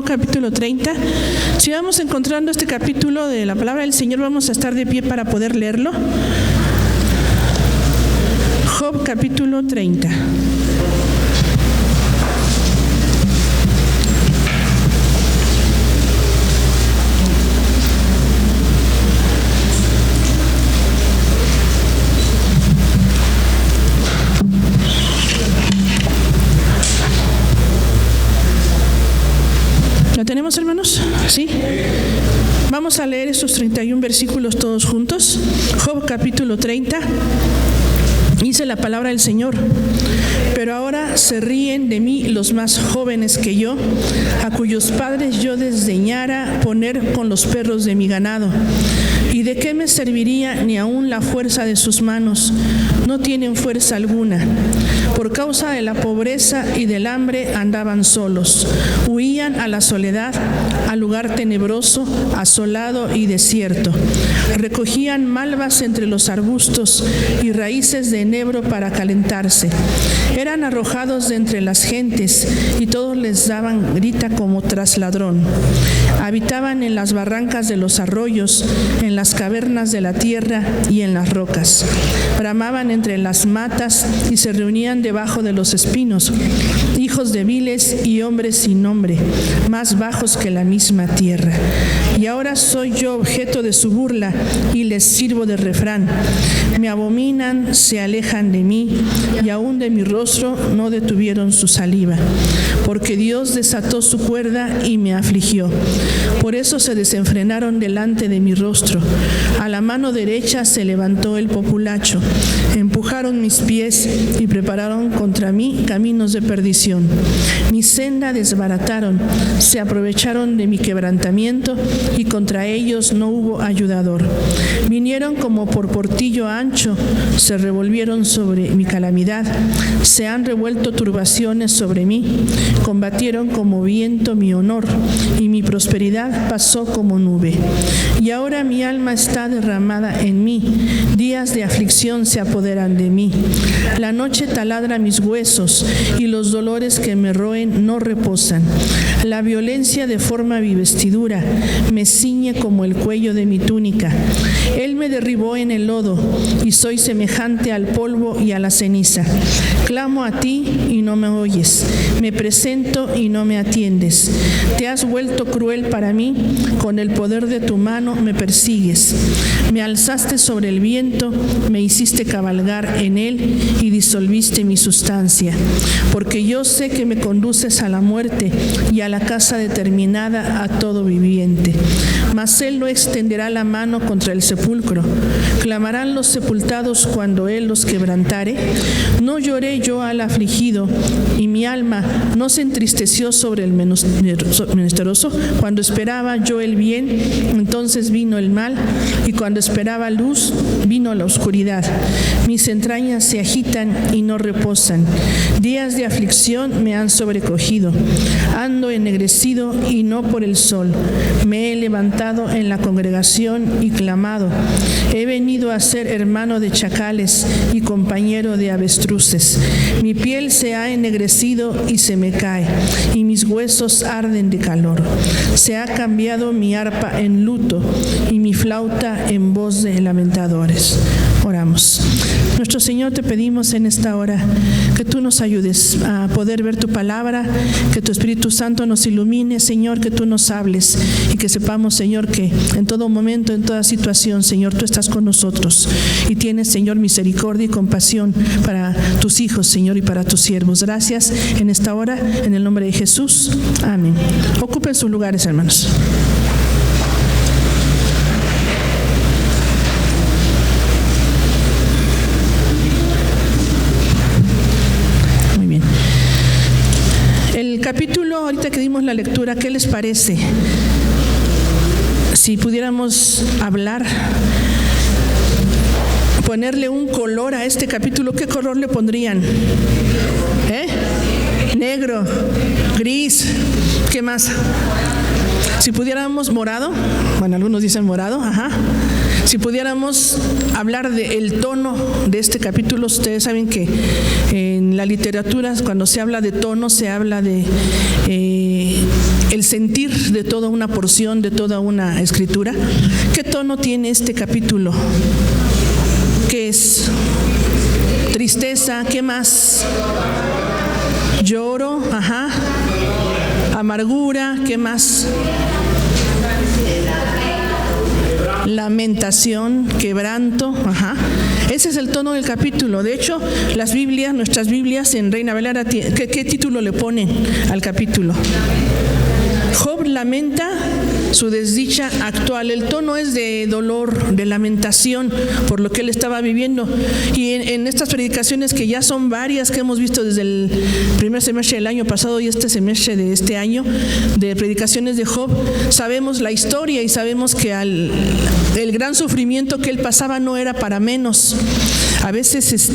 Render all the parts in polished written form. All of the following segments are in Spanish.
capítulo 30. Si vamos encontrando este capítulo de la palabra del Señor, vamos a estar de pie para poder leerlo. Job capítulo 30. ¿Lo tenemos, hermanos? ¿Sí? Vamos a leer estos 31 versículos todos juntos. Job capítulo 30. Dice la palabra del Señor: pero ahora se ríen de mí los más jóvenes que yo, a cuyos padres yo desdeñara poner con los perros de mi ganado. ¿Y de qué me serviría ni aun la fuerza de sus manos? No tienen fuerza alguna. Por causa de la pobreza y del hambre andaban solos. Huían a la soledad, al lugar tenebroso, asolado y desierto. Recogían malvas entre los arbustos y raíces de enebro para calentarse. Eran arrojados de entre las gentes y todos les daban grita como tras ladrón. Habitaban en las barrancas de los arroyos, en las cavernas de la tierra y en las rocas. Bramaban entre las matas y se reunían debajo de los espinos, hijos débiles y hombres sin nombre, más bajos que la misma tierra. Y ahora soy yo objeto de su burla y les sirvo de refrán. Me abominan, se alejan de mí, y aún de mi rostro no detuvieron su saliva. Porque Dios desató su cuerda y me afligió. Por eso se desenfrenaron delante de mi rostro. A la mano derecha se levantó el populacho. Empujaron mis pies y prepararon contra mí caminos de perdición. Mi senda desbarataron, se aprovecharon de mi quebrantamiento y contra ellos no hubo ayudador. Vinieron como por portillo ancho, se revolvieron sobre mi calamidad, se han revuelto turbaciones sobre mí, combatieron como viento mi honor y mi prosperidad pasó como nube. Y ahora mi alma está derramada en mí, días de aflicción se apoderan de mí. La noche taladra mis huesos y los dolores que me roen no reposan. La violencia deforma mi vestidura, me ciñe como el cuello de mi túnica. Él me derribó en el lodo y soy semejante al polvo y a la ceniza. Clamo a ti y no me oyes, me presento y no me atiendes. Te has vuelto cruel para mí, con el poder de tu mano me persigues. Me alzaste sobre el viento, me hiciste cabalgar en él y disolviste mi sustancia. Porque yo sé que me conduces a la muerte y a la casa determinada a todo viviente. Mas él no extenderá la mano contra el sepulcro. Clamarán los sepultados cuando él los quebrantare. No lloré yo al afligido, y mi alma no se entristeció sobre el menesteroso. Cuando esperaba yo el bien, entonces vino el mal, y cuando esperaba luz, vino la oscuridad. Mis entrañas se agitan y no reposan. Días de aflicción me han sobrecogido. Ando ennegrecido y no por el sol. Me he levantado en la congregación y clamado. He venido a ser hermano de chacales y compañero de avestruces. Mi piel se ha ennegrecido y se me cae, y mis huesos arden de calor. Se ha cambiado mi arpa en luto y mi flauta en voz de lamentadores. Oramos. Nuestro Señor, te pedimos en esta hora que tú nos ayudes a poder ver tu palabra, que tu Espíritu Santo nos ilumine, Señor, que tú nos hables y que sepamos, Señor, que en todo momento, en toda situación, Señor, tú estás con nosotros y tienes, Señor, misericordia y compasión para tus hijos, Señor, y para tus siervos. Gracias en esta hora, en el nombre de Jesús. Amén. Ocupen sus lugares, hermanos. El capítulo, ahorita que dimos la lectura, ¿qué les parece? Si pudiéramos hablar, ponerle un color a este capítulo, ¿qué color le pondrían? Negro, gris, ¿qué más? Si pudiéramos morado, bueno, algunos dicen morado, Si pudiéramos hablar del tono de este capítulo, ustedes saben que en la literatura, cuando se habla de tono, se habla de el sentir de toda una porción, de toda una escritura. ¿Qué tono tiene este capítulo? ¿Qué es? Tristeza, ¿qué más? Lloro, amargura, ¿qué más? Lamentación, quebranto, Ese es el tono del capítulo. De hecho, las Biblias, nuestras Biblias en Reina Valera, ¿qué título le ponen al capítulo? Job lamenta su desdicha actual. El tono es de dolor, de lamentación por lo que él estaba viviendo. Y en estas predicaciones, que ya son varias que hemos visto desde el primer semestre del año pasado y este semestre de este año, de predicaciones de Job, sabemos la historia y sabemos que el gran sufrimiento que él pasaba no era para menos. A veces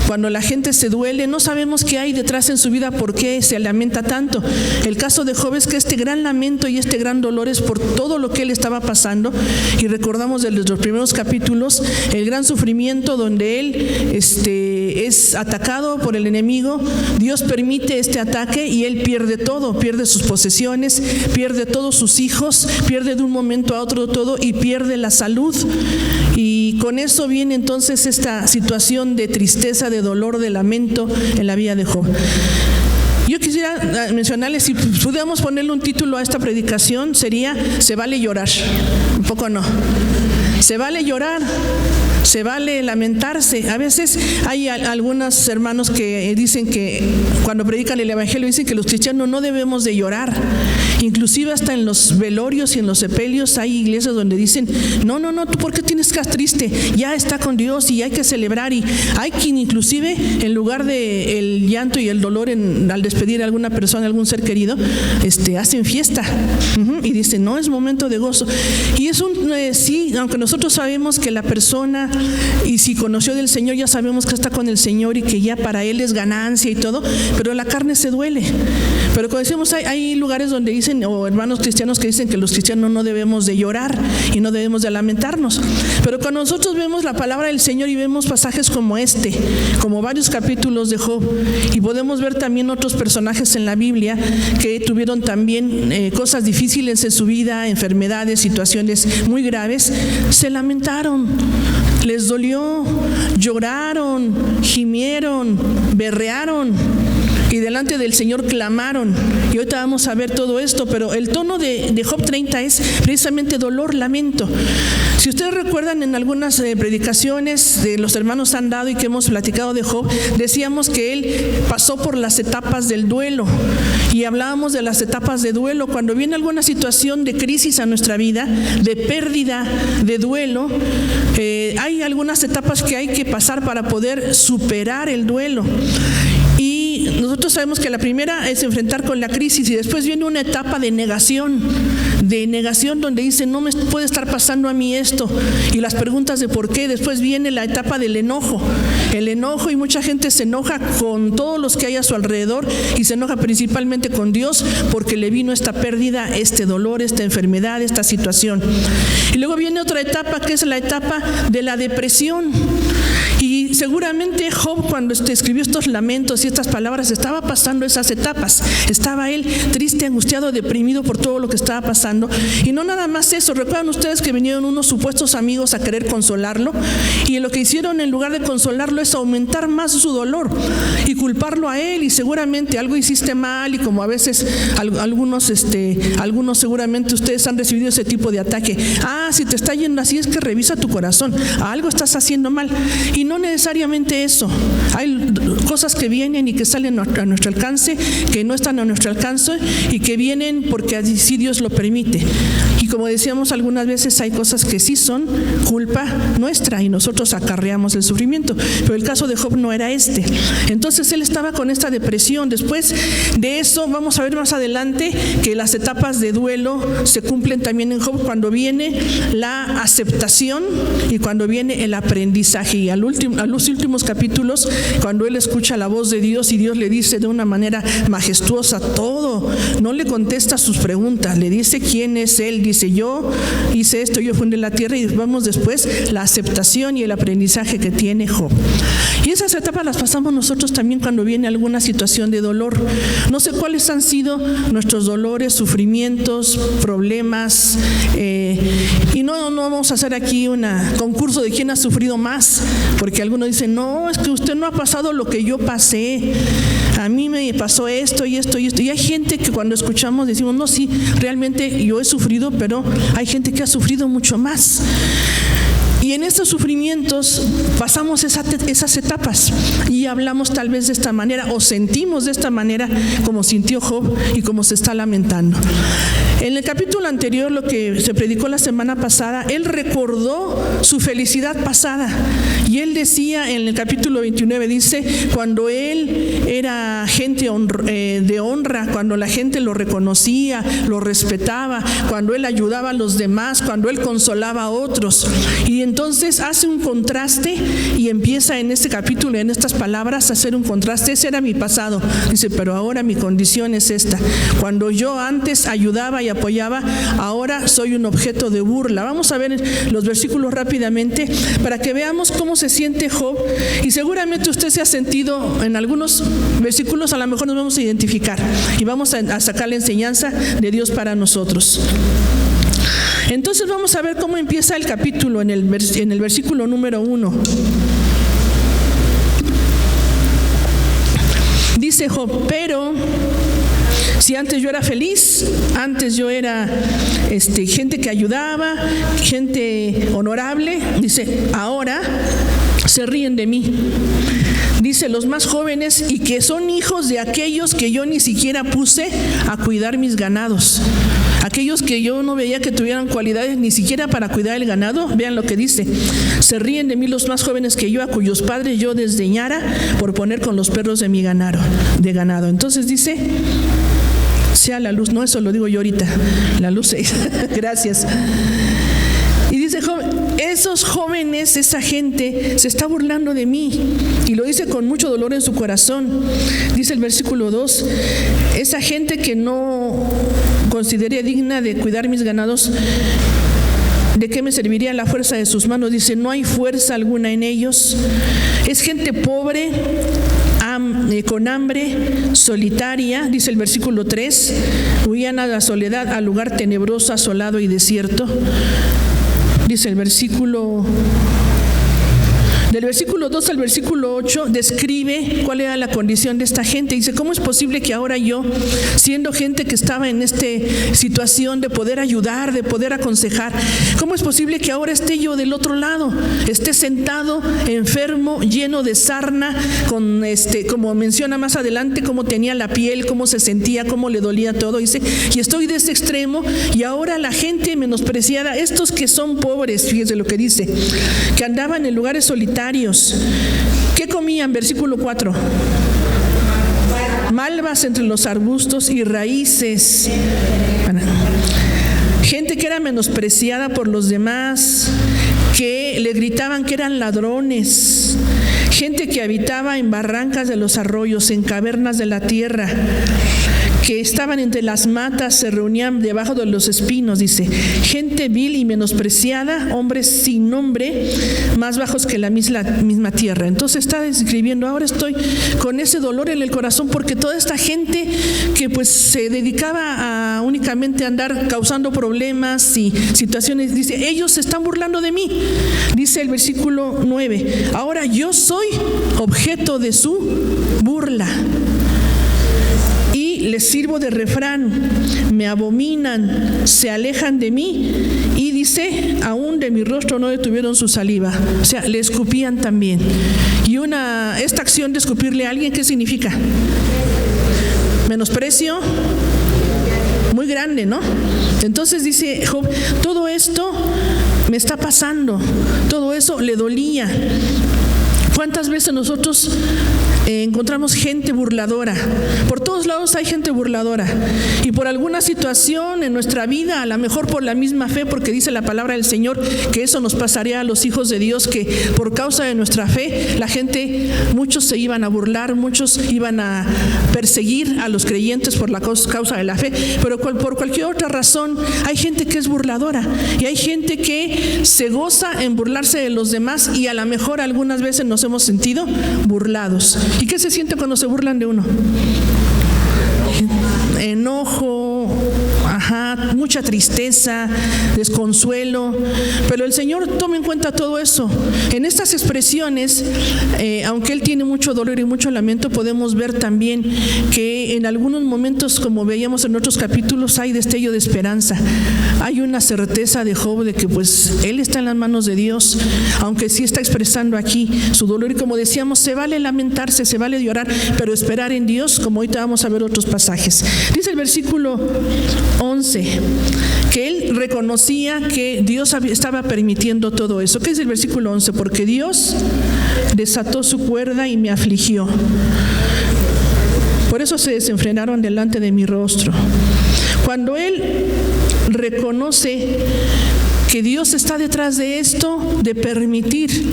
cuando la gente se duele, no sabemos qué hay detrás en su vida, por qué se lamenta tanto. El caso de Job es que este gran lamento y este gran dolor es por todo lo que él estaba pasando. Y recordamos desde los primeros capítulos el gran sufrimiento donde él es atacado por el enemigo. Dios permite este ataque y él pierde todo, pierde sus posesiones, pierde todos sus hijos, pierde de un momento a otro todo y pierde la salud. Y con eso viene entonces esta situación de tristeza, de dolor, de lamento en la vida de Job. Yo quisiera mencionarles, si pudiéramos ponerle un título a esta predicación, sería "Se vale llorar". Un poco no. Se vale llorar, se vale lamentarse. A veces hay algunos hermanos que dicen que cuando predican el evangelio dicen que los cristianos no debemos de llorar. Inclusive hasta en los velorios y en los sepelios hay iglesias donde dicen, no, ¿tú por qué tienes que estar triste? Ya está con Dios y hay que celebrar. Y hay quien inclusive en lugar de el llanto y el dolor al despedir a alguna persona, algún ser querido, hacen fiesta y dicen, no, es momento de gozo. Y es sí, aunque nosotros sabemos que la persona, y si conoció del Señor, ya sabemos que está con el Señor y que ya para Él es ganancia y todo, pero la carne se duele. Pero como decimos, hay lugares donde dicen, o hermanos cristianos que dicen que los cristianos no debemos de llorar y no debemos de lamentarnos. Pero cuando nosotros vemos la palabra del Señor y vemos pasajes como como varios capítulos de Job, y podemos ver también otros personajes en la Biblia que tuvieron también cosas difíciles en su vida, enfermedades, situaciones muy graves, se lamentaron, les dolió, lloraron, gimieron, berrearon y delante del Señor clamaron. Y ahorita vamos a ver todo esto, pero el tono de Job 30 es precisamente dolor, lamento. Si ustedes recuerdan, en algunas predicaciones de los hermanos han dado y que hemos platicado de Job, decíamos que él pasó por las etapas del duelo y hablábamos de las etapas de duelo. Cuando viene alguna situación de crisis a nuestra vida, de pérdida, de duelo, hay algunas etapas que hay que pasar para poder superar el duelo. Y nosotros sabemos que la primera es enfrentar con la crisis y después viene una etapa de negación donde dice, no me puede estar pasando a mí esto, y las preguntas de por qué. Después viene la etapa del enojo, y mucha gente se enoja con todos los que hay a su alrededor y se enoja principalmente con Dios porque le vino esta pérdida, este dolor, esta enfermedad, esta situación. Y luego viene otra etapa que es la etapa de la depresión. Y seguramente Job, cuando escribió estos lamentos y estas palabras, estaba pasando esas etapas. Estaba él triste, angustiado, deprimido por todo lo que estaba pasando. Y no nada más eso. ¿Recuerdan ustedes que vinieron unos supuestos amigos a querer consolarlo? Y lo que hicieron en lugar de consolarlo es aumentar más su dolor y culparlo a él. Y seguramente algo hiciste mal, y como a veces algunos seguramente ustedes han recibido ese tipo de ataque. Si te está yendo así es que revisa tu corazón. Algo estás haciendo mal. Y no necesariamente eso. Hay cosas que vienen y que salen a nuestro alcance, que no están a nuestro alcance y que vienen porque así Dios lo permite. Y como decíamos algunas veces, hay cosas que sí son culpa nuestra y nosotros acarreamos el sufrimiento. Pero el caso de Job no era este. Entonces él estaba con esta depresión. Después de eso vamos a ver más adelante que las etapas de duelo se cumplen también en Job cuando viene la aceptación y cuando viene el aprendizaje. Y los últimos capítulos, cuando él escucha la voz de Dios y Dios le dice de una manera majestuosa todo, no le contesta sus preguntas, le dice quién es él, dice yo hice esto, yo fundé la tierra, y vamos después la aceptación y el aprendizaje que tiene Job. Y esas etapas las pasamos nosotros también cuando viene alguna situación de dolor. No sé cuáles han sido nuestros dolores, sufrimientos, problemas, y no vamos a hacer aquí un concurso de quién ha sufrido más, porque algunos dicen, no, es que usted no ha pasado lo que yo pasé, a mí me pasó esto y esto y esto. Y hay gente que cuando escuchamos decimos, no, sí, realmente yo he sufrido, pero hay gente que ha sufrido mucho más. Y en estos sufrimientos pasamos esas etapas y hablamos tal vez de esta manera o sentimos de esta manera como sintió Job y como se está lamentando. En el capítulo anterior, lo que se predicó la semana pasada, él recordó su felicidad pasada y él decía en el capítulo 29, dice, cuando él era gente de honra, cuando la gente lo reconocía, lo respetaba, cuando él ayudaba a los demás, cuando él consolaba a otros. Y entonces hace un contraste y empieza en este capítulo, en estas palabras, a hacer un contraste. Ese era mi pasado. Dice, pero ahora mi condición es esta. Cuando yo antes ayudaba y apoyaba, ahora soy un objeto de burla. Vamos a ver los versículos rápidamente para que veamos cómo se siente Job. Y seguramente usted se ha sentido en algunos versículos, a lo mejor nos vamos a identificar y vamos a sacar la enseñanza de Dios para nosotros. Entonces vamos a ver cómo empieza el capítulo en el versículo número 1. Dice Job, pero si antes yo era feliz, antes yo era gente que ayudaba, gente honorable, dice, ahora se ríen de mí. Dice, los más jóvenes y que son hijos de aquellos que yo ni siquiera puse a cuidar mis ganados. Aquellos que yo no veía que tuvieran cualidades ni siquiera para cuidar el ganado, vean lo que dice. Se ríen de mí los más jóvenes que yo, a cuyos padres yo desdeñara por poner con los perros de mi ganado. Entonces dice, sea la luz, no, eso lo digo yo ahorita, la luz, gracias. Y dice Job, esos jóvenes, esa gente se está burlando de mí, y lo dice con mucho dolor en su corazón. Dice el versículo 2, esa gente que no consideré digna de cuidar mis ganados, ¿de qué me serviría la fuerza de sus manos? Dice, no hay fuerza alguna en ellos. Es gente pobre, con hambre, solitaria, dice el versículo 3, huían a la soledad, al lugar tenebroso, asolado y desierto. Dice el versículo, del versículo 2 al versículo 8, describe cuál era la condición de esta gente. Dice, ¿cómo es posible que ahora yo, siendo gente que estaba en esta situación de poder ayudar, de poder aconsejar, cómo es posible que ahora esté yo del otro lado, esté sentado, enfermo, lleno de sarna, con como menciona más adelante, cómo tenía la piel, cómo se sentía, cómo le dolía todo? Dice, y estoy de ese extremo, y ahora la gente menospreciada, estos que son pobres, fíjense lo que dice, que andaban en lugares solitarios, ¿qué comían? Versículo 4. Malvas entre los arbustos y raíces. Gente que era menospreciada por los demás, que le gritaban que eran ladrones. Gente que habitaba en barrancas de los arroyos, en cavernas de la tierra, que estaban entre las matas, se reunían debajo de los espinos, dice. Gente vil y menospreciada, hombres sin nombre, más bajos que la misma tierra. Entonces está describiendo, ahora estoy con ese dolor en el corazón porque toda esta gente que pues se dedicaba a únicamente andar causando problemas y situaciones, dice, ellos se están burlando de mí. Dice el versículo 9, ahora yo soy objeto de su burla. Les sirvo de refrán, me abominan, se alejan de mí, y dice, aún de mi rostro no detuvieron su saliva. O sea, le escupían también. Y esta acción de escupirle a alguien, ¿qué significa? Menosprecio muy grande, ¿no? Entonces dice Job, todo esto me está pasando, todo eso le dolía. ¿Cuántas veces nosotros encontramos gente burladora? Por todos lados hay gente burladora. Y por alguna situación en nuestra vida, a lo mejor por la misma fe, porque dice la palabra del Señor que eso nos pasaría a los hijos de Dios, que por causa de nuestra fe, la gente, muchos se iban a burlar, muchos iban a perseguir a los creyentes por la causa de la fe. Pero por cualquier otra razón, hay gente que es burladora. Y hay gente que se goza en burlarse de los demás, y a lo mejor algunas veces nos hemos sentido burlados. ¿Y qué se siente cuando se burlan de uno? Enojo, mucha tristeza, desconsuelo. Pero el Señor toma en cuenta todo eso. En estas expresiones, aunque Él tiene mucho dolor y mucho lamento, podemos ver también que en algunos momentos, como veíamos en otros capítulos, hay destello de esperanza. Hay una certeza de Job de que pues él está en las manos de Dios, aunque sí está expresando aquí su dolor. Y como decíamos, se vale lamentarse, se vale llorar, pero esperar en Dios, como ahorita vamos a ver otros pasajes. Dice el versículo 11 que él reconocía que Dios estaba permitiendo todo eso. ¿Qué es el versículo 11? Porque Dios desató su cuerda y me afligió. Por eso se desenfrenaron delante de mi rostro. Cuando él reconoce que Dios está detrás de esto, de permitir,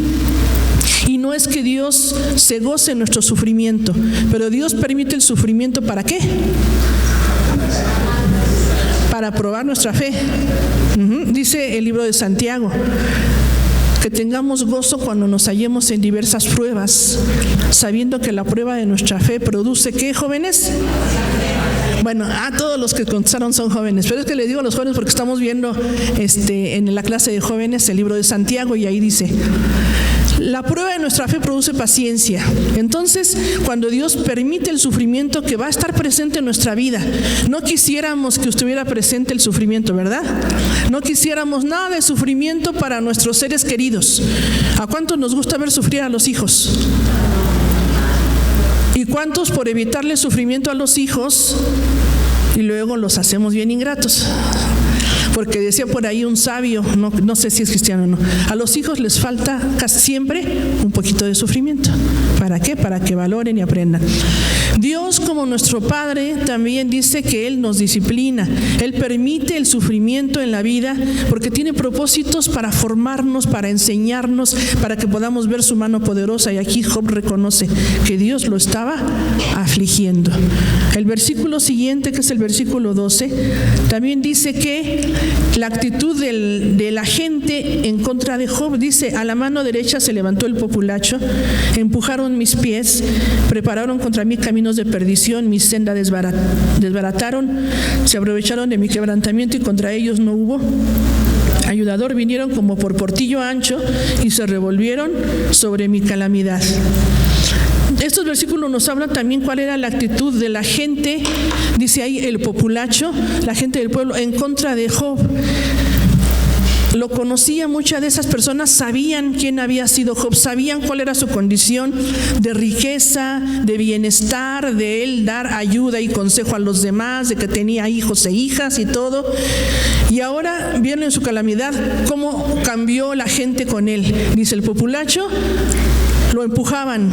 y no es que Dios se goce en nuestro sufrimiento, pero Dios permite el sufrimiento, ¿para qué? Para probar nuestra fe. Dice el libro de Santiago que tengamos gozo cuando nos hallemos en diversas pruebas, sabiendo que la prueba de nuestra fe produce, ¿qué, jóvenes? Bueno, todos los que contestaron son jóvenes, pero es que les digo a los jóvenes porque estamos viendo en la clase de jóvenes el libro de Santiago, y ahí dice: la prueba de nuestra fe produce paciencia. Entonces, cuando Dios permite el sufrimiento que va a estar presente en nuestra vida, no quisiéramos que estuviera presente el sufrimiento, ¿verdad? No quisiéramos nada de sufrimiento para nuestros seres queridos. ¿A cuántos nos gusta ver sufrir a los hijos? ¿Y cuántos, por evitarle sufrimiento a los hijos, y luego los hacemos bien ingratos? Porque decía por ahí un sabio, no sé si es cristiano o no, a los hijos les falta casi siempre un poquito de sufrimiento. ¿Para qué? Para que valoren y aprendan. Dios, como nuestro Padre, también dice que Él nos disciplina. Él permite el sufrimiento en la vida porque tiene propósitos para formarnos, para enseñarnos, para que podamos ver su mano poderosa. Y aquí Job reconoce que Dios lo estaba afligiendo. El versículo siguiente, que es el versículo 12, también dice que la actitud de la gente en contra de Job, dice: a la mano derecha se levantó el populacho, empujaron mis pies, prepararon contra mí caminos de perdición, mi senda desbarataron, se aprovecharon de mi quebrantamiento y contra ellos no hubo ayudador, vinieron como por portillo ancho y se revolvieron sobre mi calamidad. Estos versículos nos hablan también cuál era la actitud de la gente, dice ahí el populacho, la gente del pueblo, en contra de Job. Lo conocía, muchas de esas personas sabían quién había sido Job, sabían cuál era su condición de riqueza, de bienestar, de él dar ayuda y consejo a los demás, de que tenía hijos e hijas y todo. Y ahora vieron en su calamidad cómo cambió la gente con él. Dice el populacho, lo empujaban.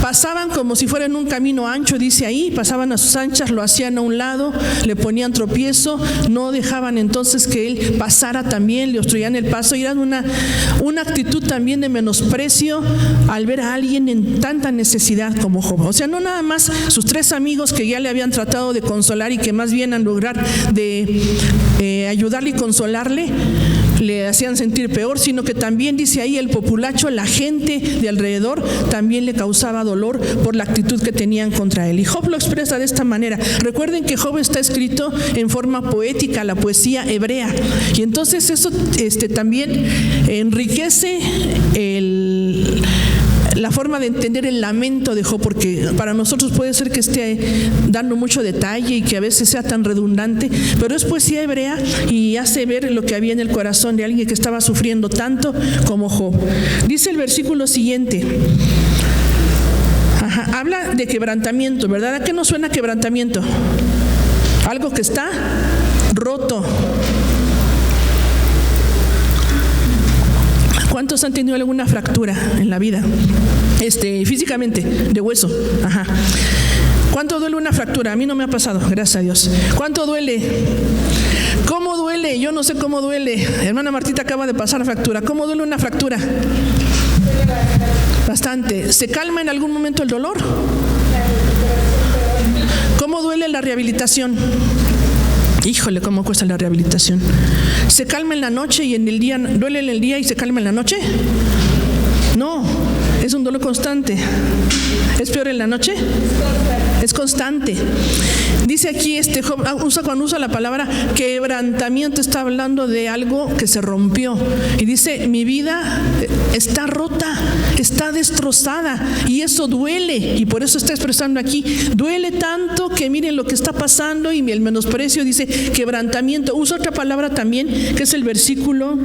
Pasaban como si fuera en un camino ancho, dice ahí, pasaban a sus anchas, lo hacían a un lado, le ponían tropiezo, no dejaban entonces que él pasara también, le obstruían el paso, y era una actitud también de menosprecio al ver a alguien en tanta necesidad como Job. O sea, no nada más sus tres amigos que ya le habían tratado de consolar y que más bien al lugar de ayudarle y consolarle, le hacían sentir peor, sino que también dice ahí el populacho, la gente de alrededor, también le causaba dolor por la actitud que tenían contra él. Y Job lo expresa de esta manera. Recuerden que Job está escrito en forma poética, la poesía hebrea, y entonces eso también enriquece la forma de entender el lamento de Job, porque para nosotros puede ser que esté dando mucho detalle y que a veces sea tan redundante, pero es poesía hebrea y hace ver lo que había en el corazón de alguien que estaba sufriendo tanto como Job. Dice el versículo siguiente, habla de quebrantamiento, ¿verdad? ¿A qué nos suena quebrantamiento? Algo que está roto. ¿Cuántos han tenido alguna fractura en la vida? Físicamente, de hueso. Ajá. ¿Cuánto duele una fractura? A mí no me ha pasado, gracias a Dios. ¿Cuánto duele? ¿Cómo duele? Yo no sé cómo duele. Hermana Martita acaba de pasar fractura. ¿Cómo duele una fractura? Bastante. ¿Se calma en algún momento el dolor? ¿Cómo duele la rehabilitación? Híjole, cómo cuesta la rehabilitación. ¿Se calma en la noche y en el día? ¿Duele en el día y se calma en la noche? No, es un dolor constante. ¿Es peor en la noche? Es constante. Dice aquí Job, cuando usa la palabra quebrantamiento, está hablando de algo que se rompió. Y dice, mi vida está rota, está destrozada, y eso duele. Y por eso está expresando aquí, duele tanto que miren lo que está pasando, y el menosprecio, dice quebrantamiento. Usa otra palabra también, que es el versículo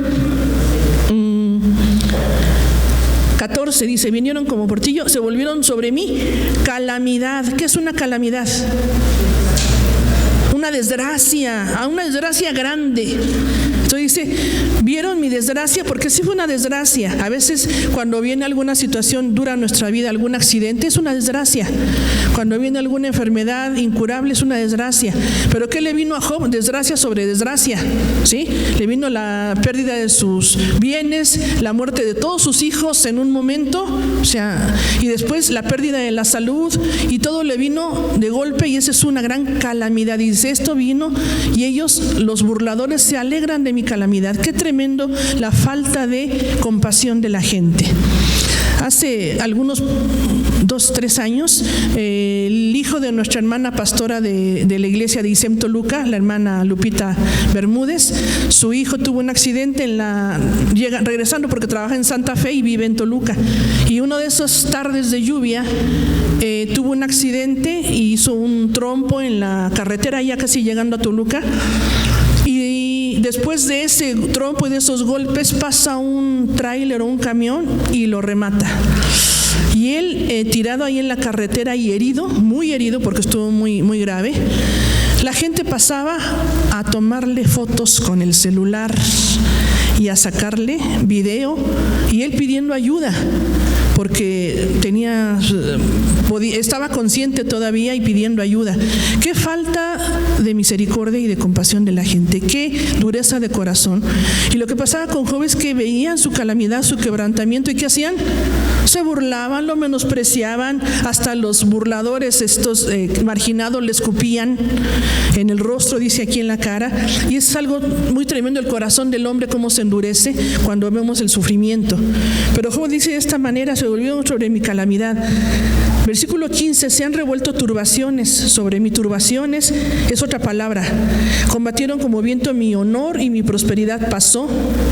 14, dice, vinieron como portillo, se volvieron sobre mí calamidad. ¿Qué es una calamidad? Una desgracia grande. Entonces dice, vieron mi desgracia, porque sí fue una desgracia. A veces cuando viene alguna situación dura en nuestra vida, algún accidente, es una desgracia. Cuando viene alguna enfermedad incurable, es una desgracia. ¿Pero qué le vino a Job? Desgracia sobre desgracia, ¿sí? Le vino la pérdida de sus bienes, la muerte de todos sus hijos en un momento, y después la pérdida de la salud, y todo le vino de golpe, y esa es una gran calamidad. Y dice, esto vino, y ellos, los burladores, se alegran de mi calamidad. Qué tremendo la falta de compasión de la gente. Hace algunos 2-3 años, el hijo de nuestra hermana pastora de la iglesia de ISEM Toluca, la hermana Lupita Bermúdez, su hijo tuvo un accidente regresando porque trabaja en Santa Fe y vive en Toluca. Y una de esas tardes de lluvia tuvo un accidente y hizo un trompo en la carretera, ya casi llegando a Toluca. Y después de ese trompo y de esos golpes pasa un tráiler o un camión y lo remata. Y él tirado ahí en la carretera y herido, muy herido porque estuvo muy, muy grave. La gente pasaba a tomarle fotos con el celular y a sacarle video, y él pidiendo ayuda porque estaba consciente todavía y pidiendo ayuda. Qué falta de misericordia y de compasión de la gente, qué dureza de corazón. Y lo que pasaba con Job es que veían su calamidad, su quebrantamiento, y ¿qué hacían? Se burlaban, lo menospreciaban, hasta los burladores, estos marginados, le escupían en el rostro, dice aquí en la cara. Y es algo muy tremendo el corazón del hombre, cómo se endurece cuando vemos el sufrimiento. Pero Job dice de esta manera, se volvió sobre mi calamidad. Versículo 15, se han revuelto turbaciones sobre mí. Turbaciones es otra palabra. Combatieron como viento mi honor, y mi prosperidad pasó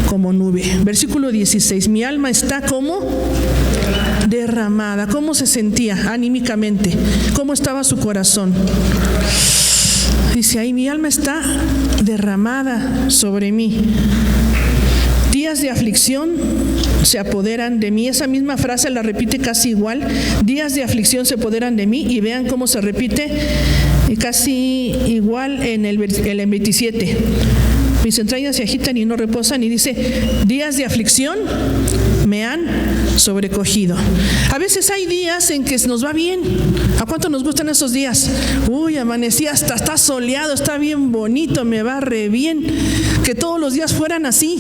como nube. Versículo 16, mi alma está como derramada. ¿Cómo se sentía anímicamente? ¿Cómo estaba su corazón? Dice ahí, mi alma está derramada sobre mí. Días de aflicción se apoderan de mí. Esa misma frase la repite casi igual. Días de aflicción se apoderan de mí, y vean cómo se repite casi igual en el 27. Mis entrañas se agitan y no reposan, y dice, días de aflicción me han sobrecogido. A veces hay días en que nos va bien. ¿A cuánto nos gustan esos días? Uy, amanecí, hasta está soleado, está bien bonito, me va re bien. Que todos los días fueran así.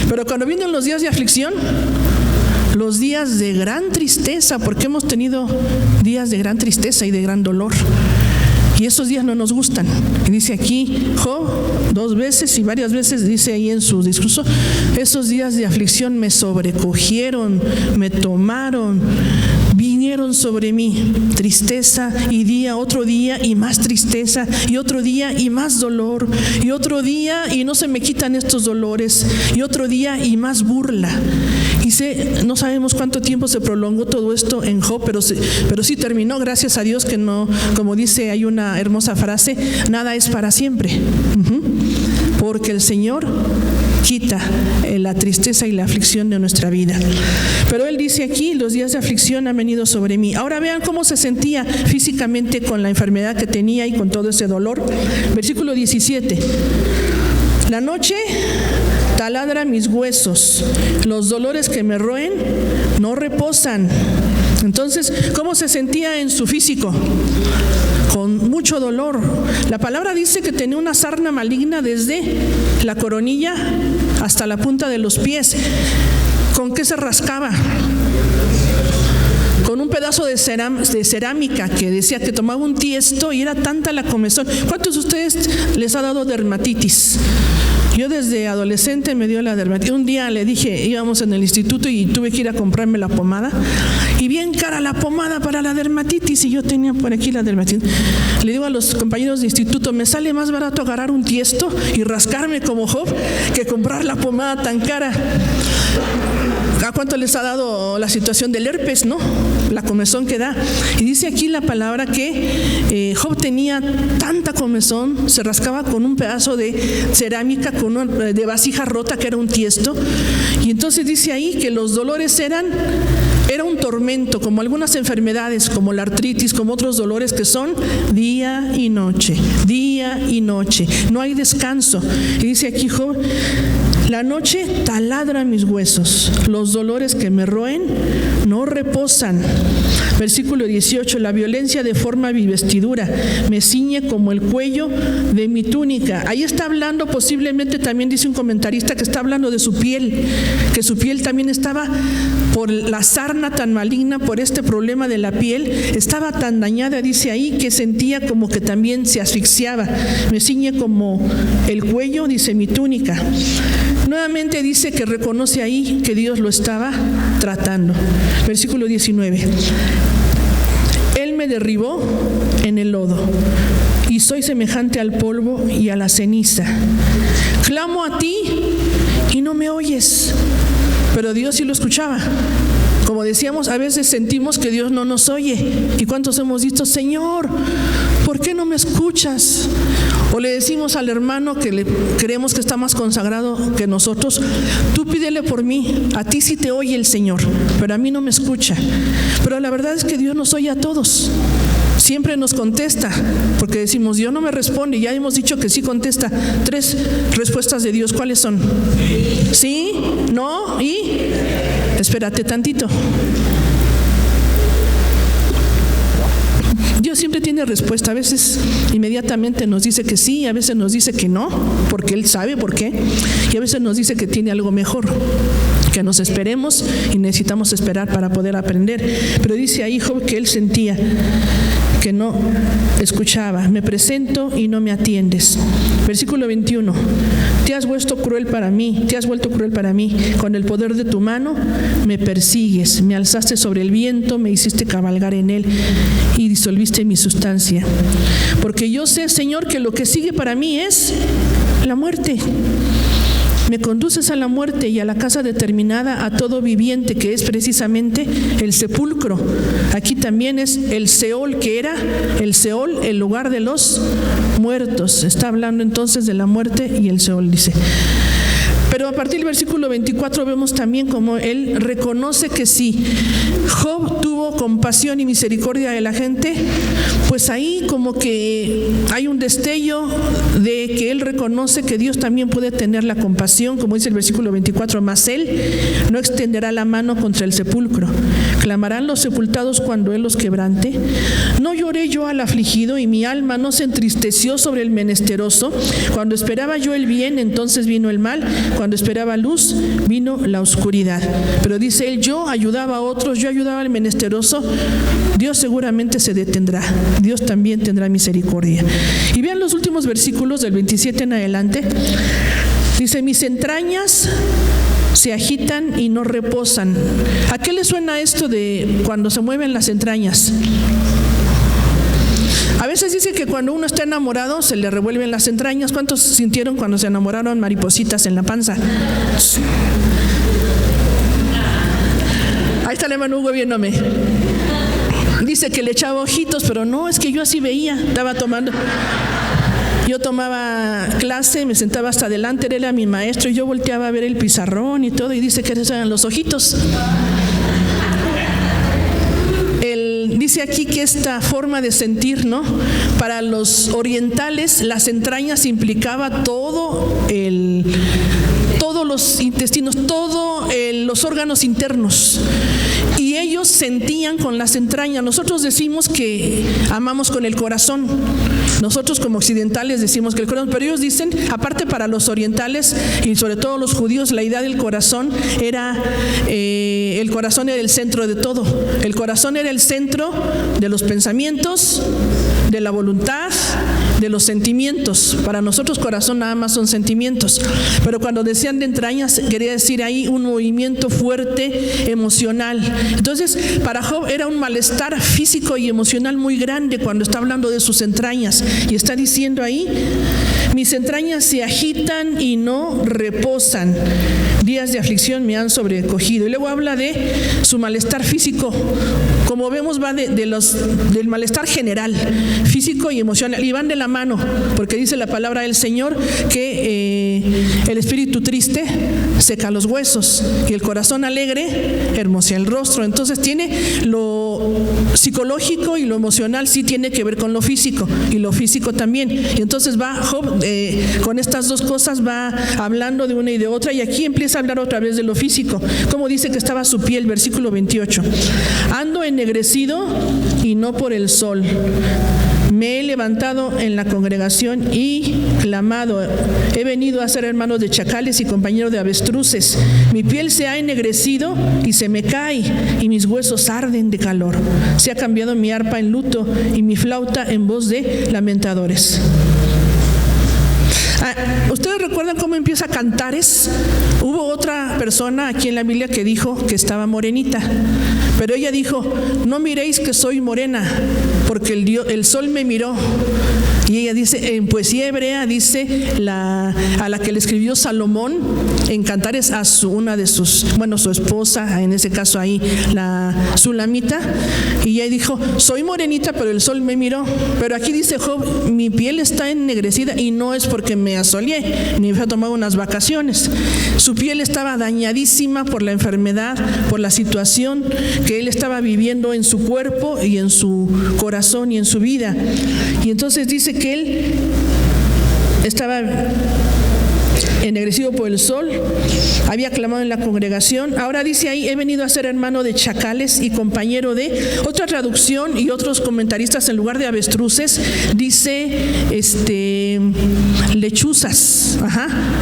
Pero cuando vienen los días de aflicción, los días de gran tristeza, porque hemos tenido días de gran tristeza y de gran dolor, y esos días no nos gustan. Y dice aquí Job 2 veces y varias veces dice ahí en su discurso, esos días de aflicción me sobrecogieron, me tomaron, vinieron sobre mí tristeza, y otro día y más tristeza, y otro día y más dolor, y otro día y no se me quitan estos dolores, y otro día y más burla. Y no sabemos cuánto tiempo se prolongó todo esto en Job, pero sí terminó, gracias a Dios, que no, como dice, hay una hermosa frase, nada es para siempre. Porque el Señor quita la tristeza y la aflicción de nuestra vida. Pero él dice aquí, los días de aflicción han venido sobre mí. Ahora vean cómo se sentía físicamente con la enfermedad que tenía y con todo ese dolor. Versículo 17. La noche taladra mis huesos, los dolores que me roen no reposan. Entonces, ¿cómo se sentía en su físico? Con mucho dolor. La palabra dice que tenía una sarna maligna desde la coronilla hasta la punta de los pies. ¿Con qué se rascaba? Con un pedazo de cerámica que decía que tomaba un tiesto y era tanta la comezón. ¿Cuántos de ustedes les ha dado dermatitis? Yo desde adolescente me dio la dermatitis. Un día le dije, íbamos en el instituto y tuve que ir a comprarme la pomada. Y bien cara la pomada para la dermatitis. Y yo tenía por aquí la dermatitis. Le digo a los compañeros de instituto, me sale más barato agarrar un tiesto y rascarme como Job que comprar la pomada tan cara. ¿A cuánto les ha dado la situación del herpes, no? La comezón que da. Y dice aquí la palabra que Job tenía tanta comezón, se rascaba con un pedazo de cerámica, de vasija rota que era un tiesto. Y entonces dice ahí que los dolores era un tormento, como algunas enfermedades, como la artritis, como otros dolores que son día y noche, día y noche. No hay descanso. Y dice aquí Job, la noche taladra mis huesos, los dolores que me roen no reposan. Versículo 18, la violencia deforma mi vestidura, me ciñe como el cuello de mi túnica. Ahí está hablando, posiblemente también dice un comentarista que está hablando de su piel, que su piel también estaba por la sarna tan maligna, por este problema de la piel, estaba tan dañada, dice ahí, que sentía como que también se asfixiaba. Me ciñe como el cuello, dice mi túnica. Nuevamente dice que reconoce ahí que Dios lo estaba tratando. Versículo 19. Él me derribó en el lodo y soy semejante al polvo y a la ceniza. Clamo a ti y no me oyes. Pero Dios sí lo escuchaba. Como decíamos, a veces sentimos que Dios no nos oye. ¿Y cuántos hemos dicho, Señor, ¿por qué no me escuchas? O le decimos al hermano que creemos que está más consagrado que nosotros, tú pídele por mí, a ti sí te oye el Señor, pero a mí no me escucha. Pero la verdad es que Dios nos oye a todos. Siempre nos contesta, porque decimos, Dios no me responde, y ya hemos dicho que sí contesta. 3 respuestas de Dios, ¿cuáles son? Sí, no y espérate tantito. Dios siempre tiene respuesta. A veces inmediatamente nos dice que sí, a veces nos dice que no, porque Él sabe por qué, y a veces nos dice que tiene algo mejor, que nos esperemos, y necesitamos esperar para poder aprender. Pero dice ahí Job que él sentía que no escuchaba. Me presento y no me atiendes. Versículo 21. Te has vuelto cruel para mí, con el poder de tu mano me persigues, me alzaste sobre el viento, me hiciste cabalgar en él y disolviste mi sustancia. Porque yo sé, Señor, que lo que sigue para mí es la muerte. Me conduces a la muerte y a la casa determinada a todo viviente, que es precisamente el sepulcro. Aquí también es el Seol, que era el Seol, el lugar de los muertos. Está hablando entonces de la muerte y el Seol, dice. Pero a partir del versículo 24 vemos también como él reconoce que si Job tuvo compasión y misericordia de la gente, pues ahí como que hay un destello de que él reconoce que Dios también puede tener la compasión, como dice el versículo 24, mas él no extenderá la mano contra el sepulcro. ¿Clamarán los sepultados cuando él los quebrante? ¿No lloré yo al afligido y mi alma no se entristeció sobre el menesteroso? Cuando esperaba yo el bien, entonces vino el mal. Cuando esperaba luz, vino la oscuridad. Pero dice él, yo ayudaba a otros, yo ayudaba al menesteroso. Dios seguramente se detendrá. Dios también tendrá misericordia. Y vean los últimos versículos del 27 en adelante. Dice, mis entrañas se agitan y no reposan. ¿A qué le suena esto de cuando se mueven las entrañas? A veces dice que cuando uno está enamorado se le revuelven las entrañas. ¿Cuántos sintieron cuando se enamoraron maripositas en la panza? Ahí está el hermano Hugo viéndome. Dice que le echaba ojitos, pero no, es que yo así veía, estaba tomando. Yo tomaba clase, me sentaba hasta adelante, él era mi maestro, y yo volteaba a ver el pizarrón y todo, y dice que esos eran los ojitos. Dice aquí que esta forma de sentir, ¿no? Para los orientales, las entrañas implicaba todos los intestinos, todos los órganos internos. Y ellos sentían con las entrañas. Nosotros decimos que amamos con el corazón. Nosotros como occidentales decimos que el corazón, pero ellos dicen, aparte para los orientales y sobre todo los judíos, la idea del corazón era, el corazón era el centro de todo. El corazón era el centro de los pensamientos, de la voluntad, de los sentimientos. Para nosotros corazón nada más son sentimientos, pero cuando decían de entrañas quería decir ahí un movimiento fuerte emocional. Entonces para Job era un malestar físico y emocional muy grande cuando está hablando de sus entrañas, y está diciendo ahí: mis entrañas se agitan y no reposan, días de aflicción me han sobrecogido. Y luego habla de su malestar físico. Como vemos va del malestar general, físico y emocional, y van de la mano, porque dice la palabra del Señor que el espíritu triste seca los huesos y el corazón alegre hermosea el rostro. Entonces tiene lo psicológico y lo emocional, sí tiene que ver con lo físico, y lo físico también. Y entonces va Job con estas dos cosas, va hablando de una y de otra, y aquí empieza a hablar otra vez de lo físico. Como dice que estaba su piel, versículo 28: ando ennegrecido y no por el sol. Me he levantado en la congregación y clamado. He venido a ser hermano de chacales y compañero de avestruces. Mi piel se ha ennegrecido y se me cae, y mis huesos arden de calor. Se ha cambiado mi arpa en luto y mi flauta en voz de lamentadores. ¿Ustedes recuerdan cómo empieza Cantares? Hubo otra persona aquí en la Biblia que dijo que estaba morenita, pero ella dijo: no miréis que soy morena, porque el sol me miró. Y ella dice, en poesía hebrea, dice a la que le escribió Salomón en Cantares, a su esposa, en ese caso ahí, la Sulamita, y ella dijo: soy morenita, pero el sol me miró. Pero aquí dice Job: mi piel está ennegrecida, y no es porque me asoleé, ni me he tomado unas vacaciones. Su piel estaba dañadísima por la enfermedad, por la situación que él estaba viviendo en su cuerpo y en su corazón y en su vida. Y entonces dice que él estaba ennegrecido por el sol, había clamado en la congregación. Ahora dice ahí: he venido a ser hermano de chacales y compañero de. Otra traducción y otros comentaristas, en lugar de avestruces, dice lechuzas,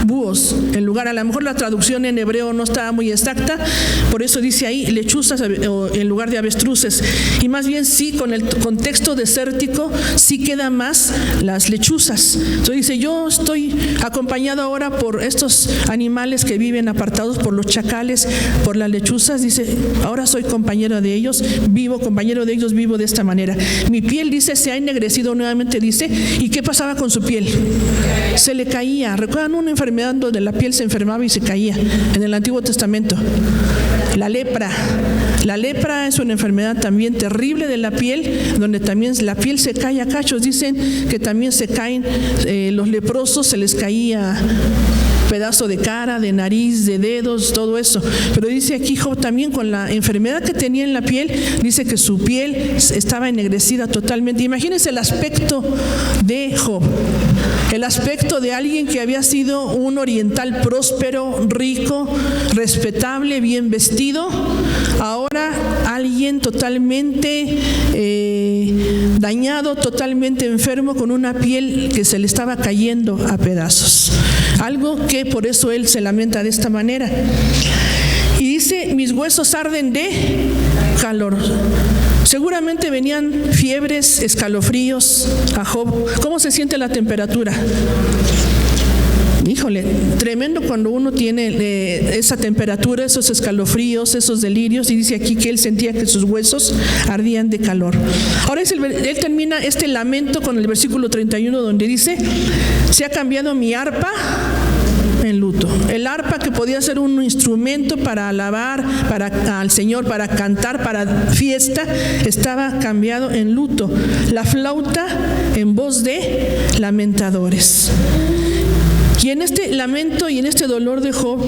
búhos. En lugar, a lo mejor la traducción en hebreo no estaba muy exacta, por eso dice ahí lechuzas en lugar de avestruces. Y más bien sí, con el contexto desértico, sí queda más las lechuzas. Entonces dice: yo estoy acompañado ahora por estos animales que viven apartados, por los chacales, por las lechuzas. Dice: ahora soy compañero de ellos, vivo de esta manera. Mi piel, dice, se ha ennegrecido nuevamente, dice. ¿Y qué pasaba con su piel? Se le caía. ¿Recuerdan una enfermedad donde la piel se enfermaba y se caía en el Antiguo Testamento? La lepra. La lepra es una enfermedad también terrible de la piel, donde también la piel se cae a cachos. Dicen que también se caen, los leprosos se les caía pedazo de cara, de nariz, de dedos, todo eso. Pero dice aquí Job también, con la enfermedad que tenía en la piel, dice que su piel estaba ennegrecida totalmente. Imagínense el aspecto de Job, el aspecto de alguien que había sido un oriental próspero, rico, respetable, bien vestido. Ahora alguien totalmente dañado, totalmente enfermo, con una piel que se le estaba cayendo a pedazos. Algo que por eso él se lamenta de esta manera. Y dice: mis huesos arden de calor. Seguramente venían fiebres, escalofríos a Job. ¿Cómo se siente la temperatura? Híjole, tremendo cuando uno tiene esa temperatura, esos escalofríos, esos delirios. Y dice aquí que él sentía que sus huesos ardían de calor. Ahora él termina este lamento con el versículo 31, donde dice: se ha cambiado mi arpa en luto. El arpa, que podía ser un instrumento para alabar al Señor, para cantar, para fiesta, estaba cambiado en luto. La flauta en voz de lamentadores. Y en este lamento y en este dolor de Job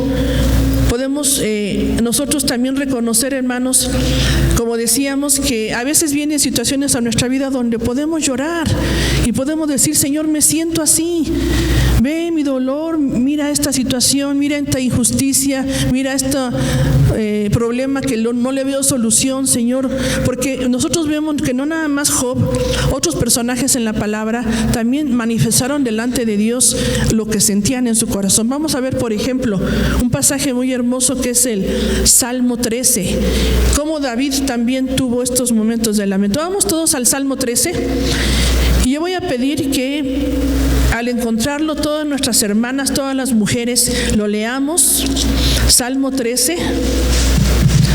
podemos nosotros también reconocer, hermanos, como decíamos, que a veces vienen situaciones a nuestra vida donde podemos llorar y podemos decir: Señor, me siento así, ve mi dolor, mira esta situación, mira esta injusticia, mira este problema que no le veo solución, Señor, porque nosotros vemos que no nada más Job, otros personajes en la palabra también manifestaron delante de Dios lo que sentían en su corazón. Vamos a ver, por ejemplo, un pasaje muy hermoso que es el Salmo 13, cómo David también tuvo estos momentos de lamento. Vamos todos al Salmo 13 y yo voy a pedir que al encontrarlo todas nuestras hermanas, todas las mujeres, lo leamos. Salmo 13,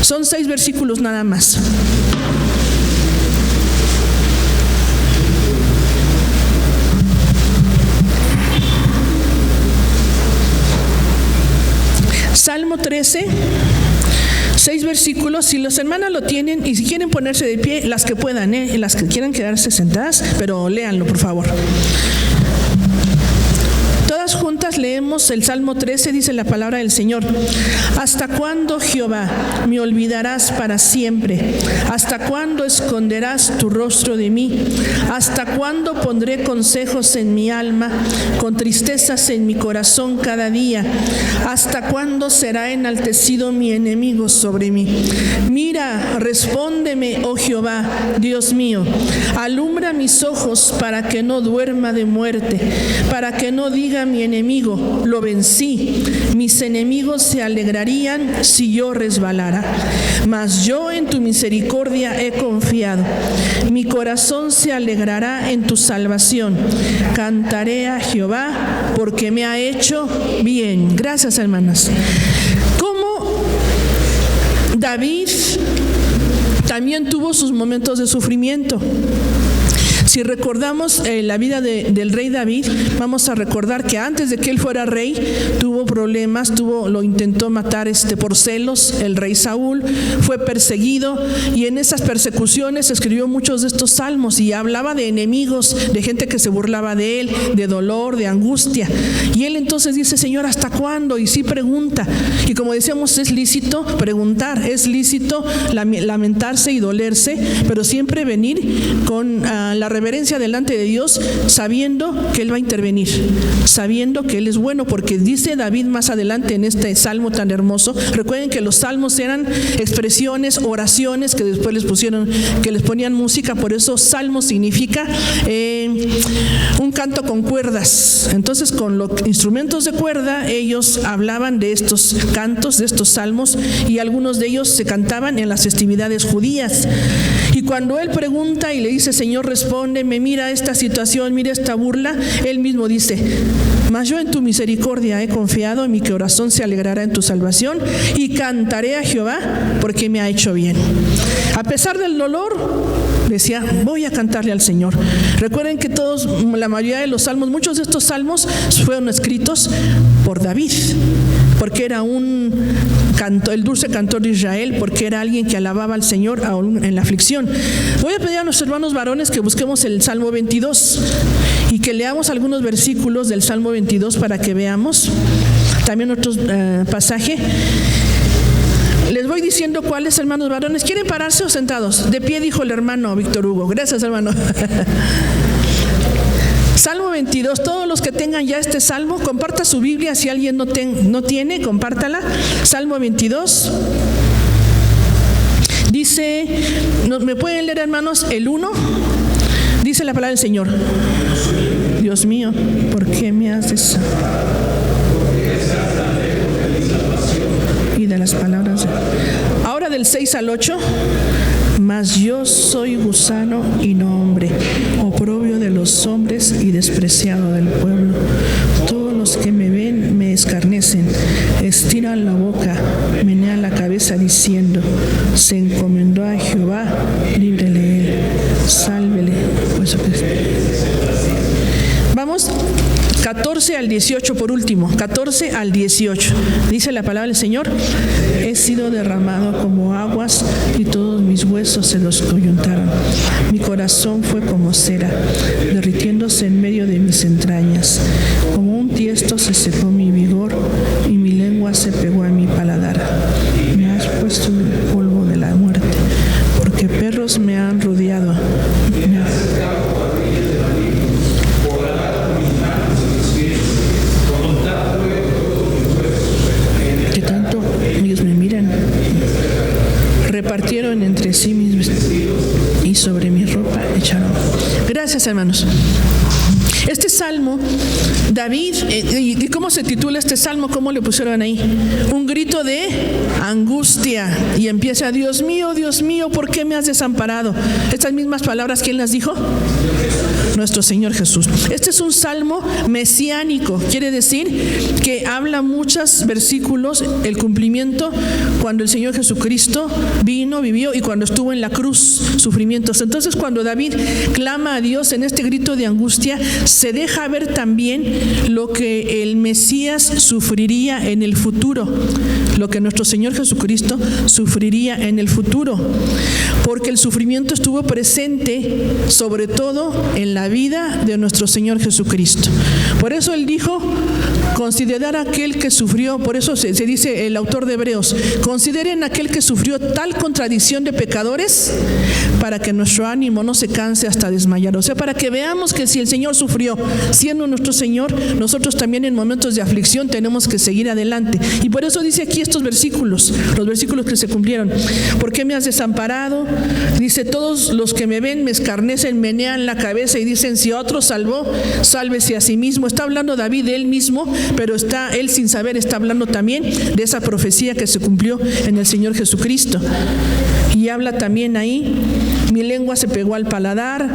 son 6 versículos nada más. Salmo 13, 6 versículos. Si los hermanos lo tienen y si quieren ponerse de pie, las que puedan, las que quieran quedarse sentadas, pero léanlo por favor. Todas juntas leemos el Salmo 13, dice la palabra del Señor. ¿Hasta cuándo, Jehová, me olvidarás para siempre? ¿Hasta cuándo esconderás tu rostro de mí? ¿Hasta cuándo pondré consejos en mi alma, con tristezas en mi corazón cada día? ¿Hasta cuándo será enaltecido mi enemigo sobre mí? Mira, respóndeme, oh Jehová, Dios mío. Alumbra mis ojos para que no duerma de muerte, para que no diga mi enemigo, lo vencí. Mis enemigos se alegrarían si yo resbalara. Mas yo en tu misericordia he confiado. Mi corazón se alegrará en tu salvación. Cantaré a Jehová porque me ha hecho bien. Gracias, hermanas. Como David también tuvo sus momentos de sufrimiento. Si recordamos la vida del rey David, vamos a recordar que antes de que él fuera rey, tuvo problemas, lo intentó matar por celos el rey Saúl, fue perseguido y en esas persecuciones escribió muchos de estos salmos y hablaba de enemigos, de gente que se burlaba de él, de dolor, de angustia. Y él entonces dice, Señor, ¿hasta cuándo? Y sí pregunta. Y como decíamos, es lícito preguntar, es lícito lamentarse y dolerse, pero siempre venir con la reverencia delante de Dios, sabiendo que Él va a intervenir, sabiendo que Él es bueno, porque dice David más adelante en este salmo tan hermoso. Recuerden que los salmos eran expresiones, oraciones que después les ponían música, por eso salmo significa un canto con cuerdas. Entonces con los instrumentos de cuerda ellos hablaban de estos cantos, de estos salmos, y algunos de ellos se cantaban en las festividades judías. Y cuando él pregunta y le dice, Señor, respóndeme, mira esta situación, mira esta burla, él mismo dice, mas yo en tu misericordia he confiado, y mi corazón se alegrará en tu salvación, y cantaré a Jehová porque me ha hecho bien. A pesar del dolor, decía, voy a cantarle al Señor. Recuerden que la mayoría de los salmos, muchos de estos salmos fueron escritos por David, porque era el dulce cantor de Israel, porque era alguien que alababa al Señor aún en la aflicción. Voy a pedir a nuestros hermanos varones que busquemos el Salmo 22 y que leamos algunos versículos del Salmo 22 para que veamos también otro pasaje. Les voy diciendo cuáles, hermanos varones. ¿Quieren pararse o sentados? De pie, dijo el hermano Víctor Hugo. Gracias, hermano. Salmo 22, todos los que tengan ya este salmo, comparta su Biblia. Si alguien no tiene, compártala. Salmo 22. Dice, ¿me pueden leer, hermanos, el 1? Dice la palabra del Señor. Dios mío, ¿por qué me haces? Y de las palabras. Ahora del 6 al 8. Mas yo soy gusano y no hombre, oprobio de los hombres y despreciado del pueblo. Todos los que me ven me escarnecen, estiran la boca, menean la cabeza diciendo, se encomendó a Jehová, líbrele él, sálvele. Vamos, 14 al 18 por último, 14 al 18. Dice la palabra del Señor, he sido derramado como aguas y todos mis huesos se los coyuntaron. Mi corazón fue como cera, derritiéndose en medio de mis entrañas. Como un tiesto se secó mi vigor y mi lengua se pegó a mi paladar. Me has puesto en el polvo de la muerte, porque perros me han rodeado. Gracias, hermanos. Este salmo, David, ¿y cómo se titula este salmo? ¿Cómo le pusieron ahí? Un grito de angustia. Y empieza: Dios mío, ¿por qué me has desamparado? Estas mismas palabras, ¿quién las dijo? Nuestro Señor Jesús. Este es un salmo mesiánico, quiere decir que habla muchos versículos, el cumplimiento cuando el Señor Jesucristo vino, vivió y cuando estuvo en la cruz, sufrimientos. Entonces, cuando David clama a Dios en este grito de angustia, se deja ver también lo que el Mesías sufriría en el futuro, lo que nuestro Señor Jesucristo sufriría en el futuro, porque el sufrimiento estuvo presente sobre todo en la vida de nuestro Señor Jesucristo. Por eso Él dijo: considerar a aquel que sufrió, por eso se dice el autor de Hebreos, consideren a aquel que sufrió tal contradicción de pecadores, para que nuestro ánimo no se canse hasta desmayar. O sea, para que veamos que si el Señor sufrió siendo nuestro Señor, nosotros también en momentos de aflicción tenemos que seguir adelante. Y por eso dice aquí estos versículos, los versículos que se cumplieron. ¿Por qué me has desamparado? Dice: todos los que me ven me escarnecen, menean la cabeza y dicen: si a otro salvó, sálvese a sí mismo. Está hablando David de él mismo, pero él sin saber está hablando también de esa profecía que se cumplió en el Señor Jesucristo. Y habla también ahí: mi lengua se pegó al paladar,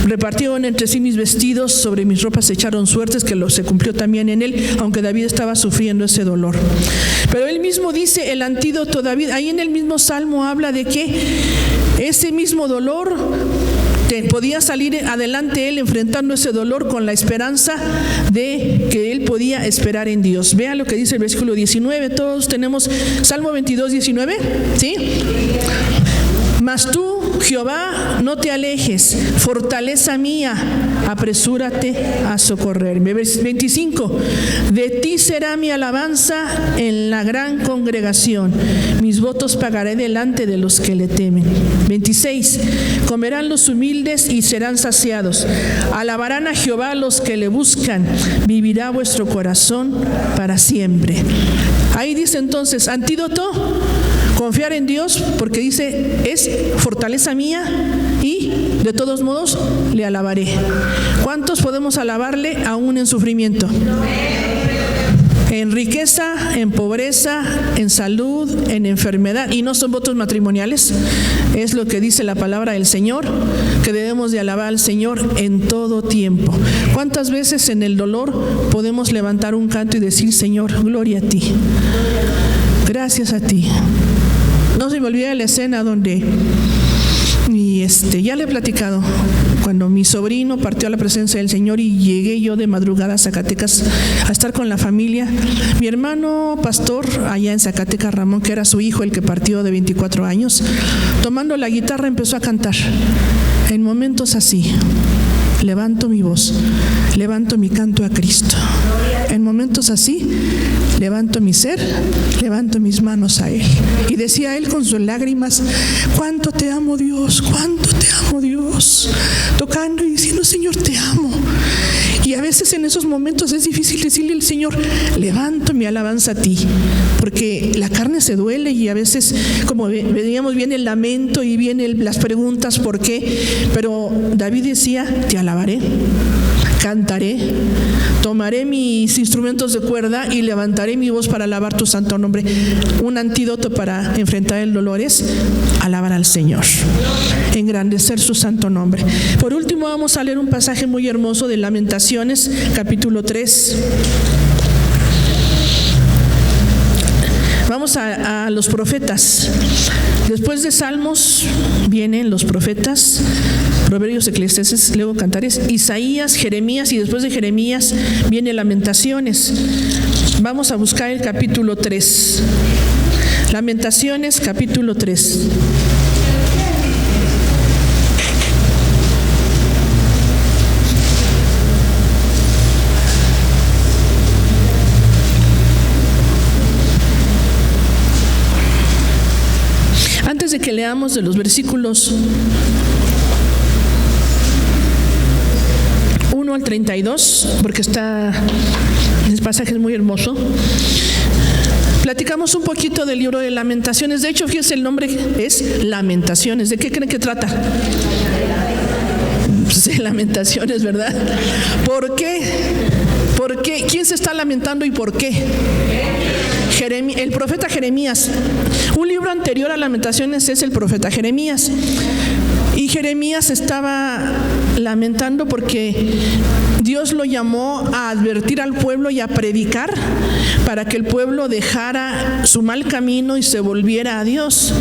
repartieron entre sí mis vestidos, sobre mis ropas se echaron suertes, que se cumplió también en él, aunque David estaba sufriendo ese dolor. Pero él mismo dice el antídoto. David ahí en el mismo salmo habla de que ese mismo dolor podía salir adelante él enfrentando ese dolor con la esperanza de que él podía esperar en Dios. Vean lo que dice el versículo 19. Todos tenemos Salmo 22, 19, ¿sí? Mas tú, Jehová, no te alejes, fortaleza mía, apresúrate a socorrerme. 25. De ti será mi alabanza en la gran congregación, mis votos pagaré delante de los que le temen. 26. Comerán los humildes y serán saciados, alabarán a Jehová los que le buscan, vivirá vuestro corazón para siempre. Ahí dice entonces, antídoto: confiar en Dios, porque dice: es fortaleza mía y de todos modos le alabaré. ¿Cuántos podemos alabarle aún en sufrimiento? En riqueza, en pobreza, en salud, en enfermedad. Y no son votos matrimoniales, es lo que dice la palabra del Señor, que debemos de alabar al Señor en todo tiempo. ¿Cuántas veces en el dolor podemos levantar un canto y decir: Señor, gloria a ti, gracias a ti? No se me olvida la escena donde, ya le he platicado, cuando mi sobrino partió a la presencia del Señor y llegué yo de madrugada a Zacatecas a estar con la familia. Mi hermano pastor allá en Zacatecas, Ramón, que era su hijo, el que partió de 24 años, tomando la guitarra empezó a cantar. En momentos así, levanto mi voz, levanto mi canto a Cristo. En momentos así, levanto mi ser, levanto mis manos a Él. Y decía él con sus lágrimas: cuánto te amo, Dios, cuánto te amo, Dios. Tocando y diciendo: Señor, te amo. Y a veces en esos momentos es difícil decirle al Señor: levanto mi alabanza a ti, porque la carne se duele y a veces, como veíamos, viene el lamento y vienen las preguntas ¿por qué? Pero David decía: te alabaré, cantaré, tomaré mis instrumentos de cuerda y levantaré mi voz para alabar tu santo nombre. Un antídoto para enfrentar el dolor es alabar al Señor, engrandecer su santo nombre. Por último, vamos a leer un pasaje muy hermoso de Lamentaciones, capítulo 3. Vamos a los profetas. Después de Salmos vienen los profetas, Proverbios, Eclesiastés, luego Cantares, Isaías, Jeremías, y después de Jeremías viene Lamentaciones. Vamos a buscar el capítulo 3. Lamentaciones, capítulo 3. Antes de que leamos de los versículos 1 al 32, porque el pasaje es muy hermoso, platicamos un poquito del libro de Lamentaciones. De hecho, fíjense, el nombre es Lamentaciones. ¿De qué creen que trata? Pues, Lamentaciones, ¿verdad? ¿Por qué? ¿Por qué? ¿Quién se está lamentando y por qué? El profeta Jeremías. Un libro anterior a Lamentaciones es el profeta Jeremías. Y Jeremías estaba lamentando porque Dios lo llamó a advertir al pueblo y a predicar para que el pueblo dejara su mal camino y se volviera a Dios.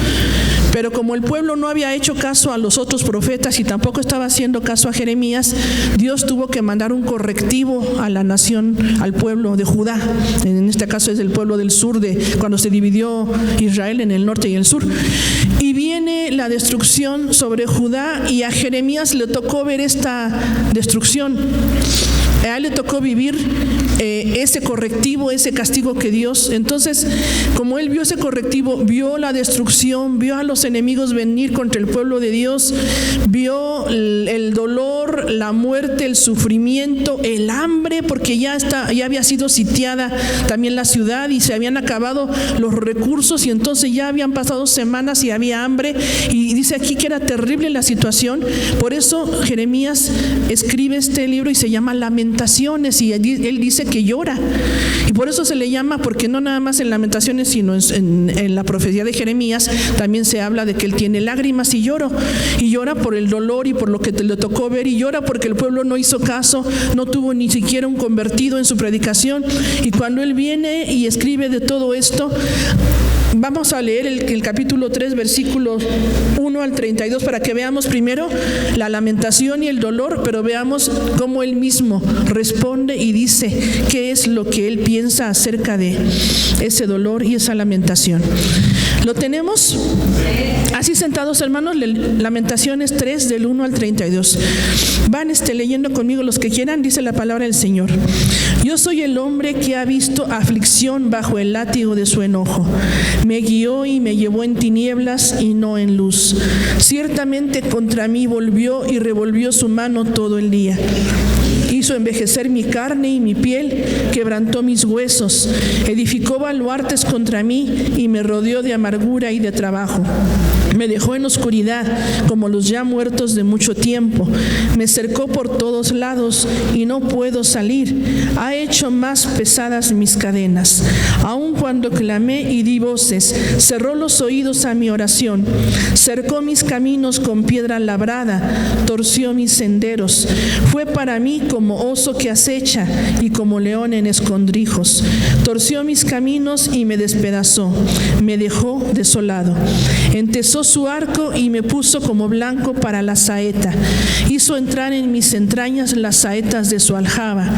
Pero como el pueblo no había hecho caso a los otros profetas y tampoco estaba haciendo caso a Jeremías, Dios tuvo que mandar un correctivo a la nación, al pueblo de Judá. En este caso es el pueblo del sur, cuando se dividió Israel en el norte y el sur. Y viene la destrucción sobre Judá y a Jeremías le tocó ver esta destrucción. A él le tocó vivir ese correctivo, ese castigo que Dios. Entonces, como él vio ese correctivo, vio la destrucción, vio a los enemigos venir contra el pueblo de Dios, vio el dolor, la muerte, el sufrimiento, el hambre, porque ya había sido sitiada también la ciudad y se habían acabado los recursos y entonces ya habían pasado semanas y había hambre, y dice aquí que era terrible la situación. Por eso Jeremías escribe este libro y se llama Lamentaciones, y él dice que llora, y por eso se le llama, porque no nada más en Lamentaciones sino en la profecía de Jeremías también se habla de que él tiene lágrimas y llora por el dolor y por lo que le tocó ver, y llora porque el pueblo no hizo caso, no tuvo ni siquiera un convertido en su predicación. Y cuando él viene y escribe de todo esto, vamos a leer el capítulo 3, versículos 1 al 32, para que veamos primero la lamentación y el dolor, pero veamos cómo él mismo responde y dice qué es lo que él piensa acerca de ese dolor y esa lamentación. ¿Lo tenemos? Así sentados, hermanos, Lamentaciones 3, del 1 al 32. Van leyendo conmigo los que quieran. Dice la palabra del Señor: Yo soy el hombre que ha visto aflicción bajo el látigo de su enojo. Me guió y me llevó en tinieblas y no en luz. Ciertamente contra mí volvió y revolvió su mano todo el día. Hizo envejecer mi carne y mi piel, quebrantó mis huesos, edificó baluartes contra mí y me rodeó de amargura y de trabajo. Me dejó en oscuridad como los ya muertos de mucho tiempo. Me cercó por todos lados y no puedo salir. Ha hecho más pesadas mis cadenas. Aun cuando clamé y di voces, cerró los oídos a mi oración. Cercó mis caminos con piedra labrada, torció mis senderos. Fue para mí como oso que acecha y como león en escondrijos. Torció mis caminos y me despedazó. Me dejó desolado. Entesó su arco y me puso como blanco para la saeta. Hizo entrar en mis entrañas las saetas de su aljaba.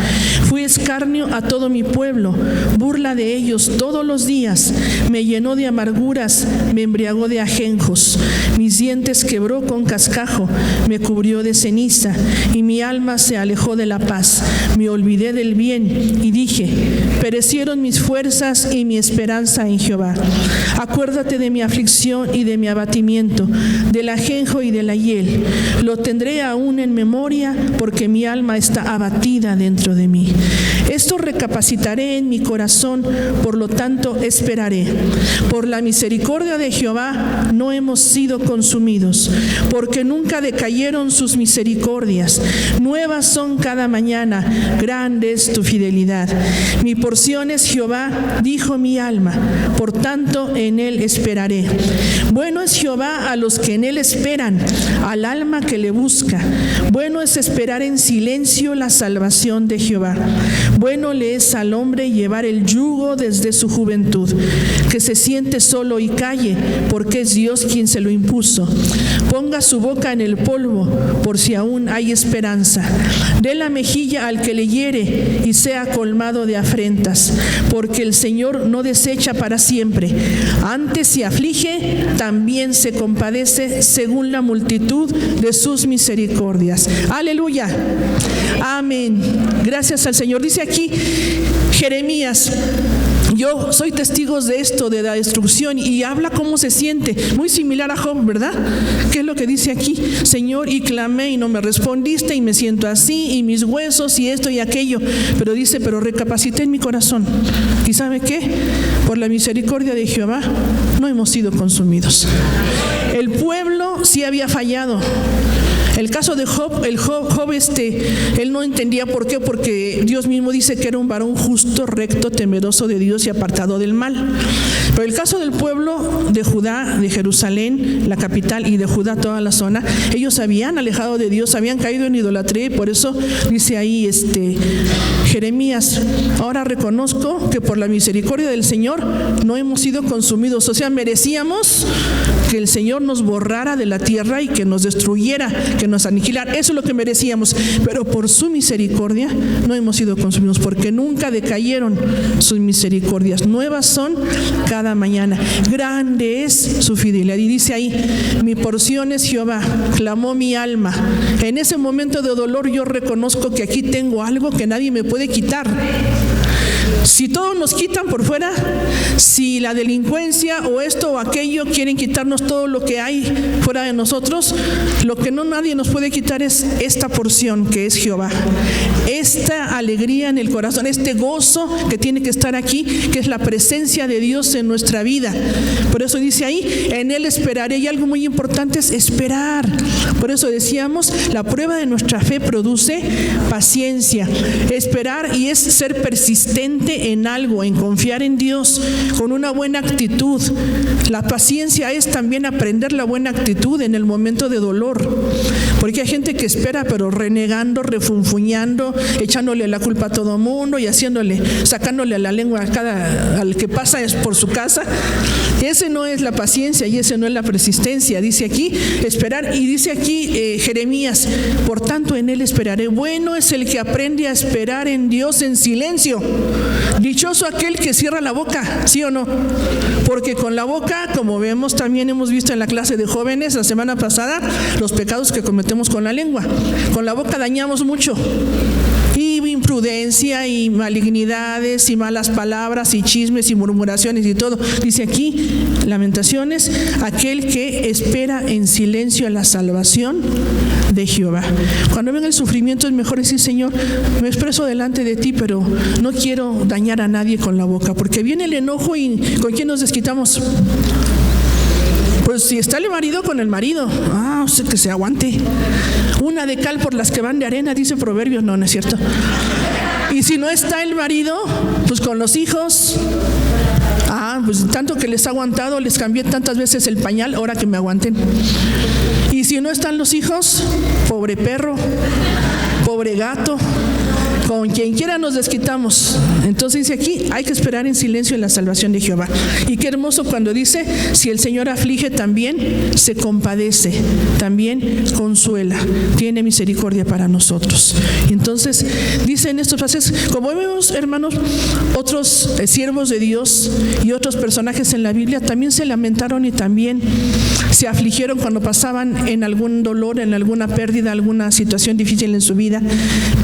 Fui escarnio a todo mi pueblo, burla de ellos todos los días. Me llenó de amarguras, me embriagó de ajenjos. Mis dientes quebró con cascajo, me cubrió de ceniza, y mi alma se alejó de la paz. Me olvidé del bien y dije: perecieron mis fuerzas y mi esperanza en Jehová. Acuérdate de mi aflicción y de mi abatimiento, del ajenjo y de la hiel. Lo tendré aún en memoria, porque mi alma está abatida dentro de mí. Esto recapacitaré en mi corazón, por lo tanto esperaré. Por la misericordia de Jehová no hemos sido consumidos, porque nunca decayeron sus misericordias. Nuevas son cada mañana, grande es tu fidelidad. Mi porción es Jehová, dijo mi alma, por tanto en él esperaré. Bueno es Jehová a los que en él esperan, al alma que le busca. Bueno es esperar en silencio la salvación de Jehová. Bueno le es al hombre llevar el yugo desde su juventud. Que se siente solo y calle, porque es Dios quien se lo impuso. Ponga su boca en el polvo, por si aún hay esperanza. Dé la mejilla al que le hiere y sea colmado de afrentas, porque el Señor no desecha para siempre. Antes se aflige, también se compadece según la multitud de sus misericordias. Aleluya. Amén. Gracias al Señor. Dice aquí Jeremías: yo soy testigo de esto, de la destrucción, y habla cómo se siente, muy similar a Job, ¿verdad? ¿Qué es lo que dice aquí? Señor, y clamé y no me respondiste, y me siento así, y mis huesos, y esto y aquello. Pero dice: pero recapacité en mi corazón. ¿Y sabe qué? Por la misericordia de Jehová no hemos sido consumidos. El pueblo sí había fallado. El caso de Job, Job él no entendía por qué, porque Dios mismo dice que era un varón justo, recto, temeroso de Dios y apartado del mal. Pero el caso del pueblo de Judá, de Jerusalén, la capital, y de Judá, toda la zona, ellos habían alejado de Dios, habían caído en idolatría, y por eso dice ahí Jeremías: ahora reconozco que por la misericordia del Señor no hemos sido consumidos. O sea, merecíamos que el Señor nos borrara de la tierra y que nos destruyera, que nos aniquilara. Eso es lo que merecíamos, pero por su misericordia no hemos sido consumidos, porque nunca decayeron sus misericordias. Nuevas son cada mañana. Grande es su fidelidad. Y dice ahí: mi porción es Jehová, clamó mi alma. En ese momento de dolor yo reconozco que aquí tengo algo que nadie me puede quitar. Si todos nos quitan por fuera, si la delincuencia o esto o aquello quieren quitarnos todo lo que hay fuera de nosotros, lo que nadie nos puede quitar es esta porción que es Jehová. Esta alegría en el corazón, este gozo que tiene que estar aquí, que es la presencia de Dios en nuestra vida. Por eso dice ahí: en Él esperaré. Y algo muy importante es esperar. Por eso decíamos, la prueba de nuestra fe produce paciencia. Esperar, y es ser persistente en algo, en confiar en Dios con una buena actitud. La paciencia es también aprender la buena actitud en el momento de dolor, porque hay gente que espera pero renegando, refunfuñando, echándole la culpa a todo mundo y sacándole la lengua al que pasa por su casa. Ese no es la paciencia y ese no es la persistencia. Dice aquí esperar, y dice aquí Jeremías: por tanto en Él esperaré. Bueno es el que aprende a esperar en Dios en silencio. Dichoso aquel que cierra la boca, ¿sí o no? Porque con la boca, como vemos, también hemos visto en la clase de jóvenes la semana pasada, los pecados que cometemos con la lengua. Con la boca dañamos mucho. Y imprudencia y malignidades y malas palabras y chismes y murmuraciones y todo. Dice aquí, Lamentaciones: aquel que espera en silencio a la salvación de Jehová. Cuando venga el sufrimiento es mejor decir: Señor, me expreso delante de ti, pero no quiero dañar a nadie con la boca, porque viene el enojo. ¿Y con quién nos desquitamos? Pues si está el marido, con el marido. O sea, que se aguante. Una de cal por las que van de arena, dice Proverbios. No es cierto. Y si no está el marido, pues con los hijos. Pues tanto que les ha aguantado, les cambié tantas veces el pañal, ahora que me aguanten. Y si no están los hijos, pobre perro, pobre gato, con quien quiera nos desquitamos. Entonces dice aquí: hay que esperar en silencio en la salvación de Jehová. Y qué hermoso cuando dice: si el Señor aflige, también se compadece, también consuela, tiene misericordia para nosotros. Y entonces dice en estos pasajes, como vemos, hermanos, otros siervos de Dios y otros personajes en la Biblia también se lamentaron y también se afligieron cuando pasaban en algún dolor, en alguna pérdida, alguna situación difícil en su vida.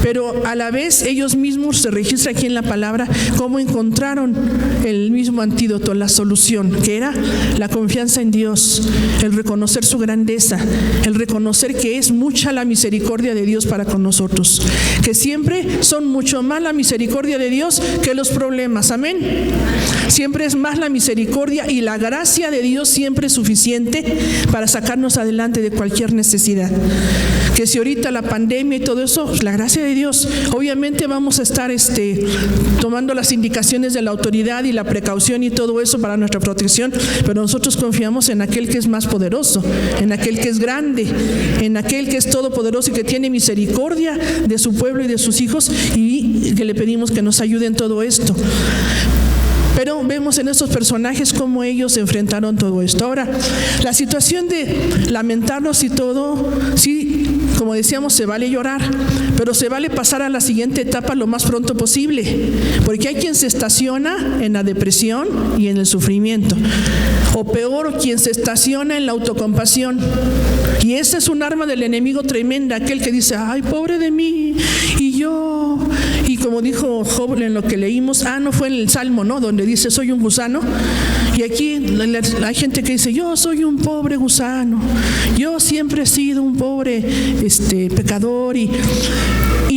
Pero a la vez ellos mismos, se registra aquí en la palabra, cómo encontraron el mismo antídoto, la solución, que era la confianza en Dios, el reconocer su grandeza, el reconocer que es mucha la misericordia de Dios para con nosotros, que siempre son mucho más la misericordia de Dios que los problemas. Amén. Siempre es más la misericordia y la gracia de Dios, siempre es suficiente para sacarnos adelante de cualquier necesidad. Que si ahorita la pandemia y todo eso, la gracia de Dios, obviamente vamos a estar tomando las indicaciones de la autoridad y la precaución y todo eso para nuestra protección, pero nosotros confiamos en aquel que es más poderoso, en aquel que es grande, en aquel que es todopoderoso y que tiene misericordia de su pueblo y de sus hijos, y que le pedimos que nos ayude en todo esto. Pero vemos en estos personajes cómo ellos enfrentaron todo esto. Ahora, la situación de lamentarnos y todo, sí, como decíamos, se vale llorar, pero se vale pasar a la siguiente etapa lo más pronto posible, porque hay quien se estaciona en la depresión y en el sufrimiento, o peor, quien se estaciona en la autocompasión. Y esa es un arma del enemigo tremenda, aquel que dice: ay, pobre de mí, y y como dijo Job en lo que leímos, no fue en el Salmo, ¿no? Donde dice, soy un gusano. Y aquí hay gente que dice, yo soy un pobre gusano, yo siempre he sido un pobre pecador, y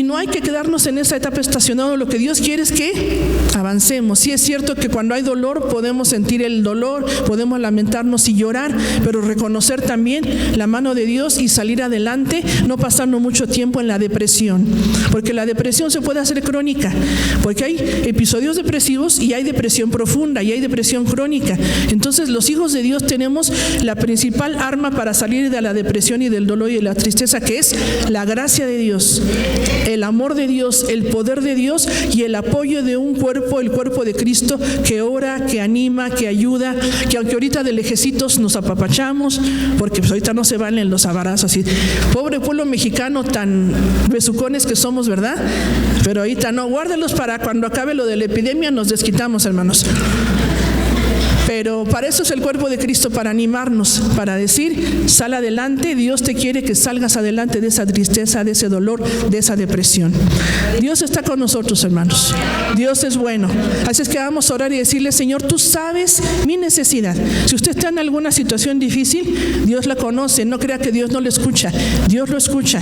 no hay que quedarnos en esa etapa estacionada. Lo que Dios quiere es que avancemos. Sí es cierto que cuando hay dolor podemos sentir el dolor, podemos lamentarnos y llorar, pero reconocer también la mano de Dios y salir adelante, no pasando mucho tiempo en la depresión, porque la depresión se puede hacer crónica, porque hay episodios depresivos y hay depresión profunda y hay depresión crónica. Entonces los hijos de Dios tenemos la principal arma para salir de la depresión y del dolor y de la tristeza, que es la gracia de Dios, el amor de Dios, el poder de Dios y el apoyo de un cuerpo, el cuerpo de Cristo, que ora, que anima, que ayuda, que aunque ahorita de lejecitos nos apapachamos, porque pues ahorita no se valen los abrazos así. Pobre pueblo mexicano, tan besucones que somos, ¿verdad? Pero ahorita no, guárdelos para cuando acabe lo de la epidemia, nos desquitamos, hermanos. Pero para eso es el cuerpo de Cristo, para animarnos, para decir, sal adelante. Dios te quiere que salgas adelante de esa tristeza, de ese dolor, de esa depresión. Dios está con nosotros, hermanos. Dios es bueno. Así es que vamos a orar y decirle, Señor, tú sabes mi necesidad. Si usted está en alguna situación difícil, Dios la conoce. No crea que Dios no le escucha. Dios lo escucha.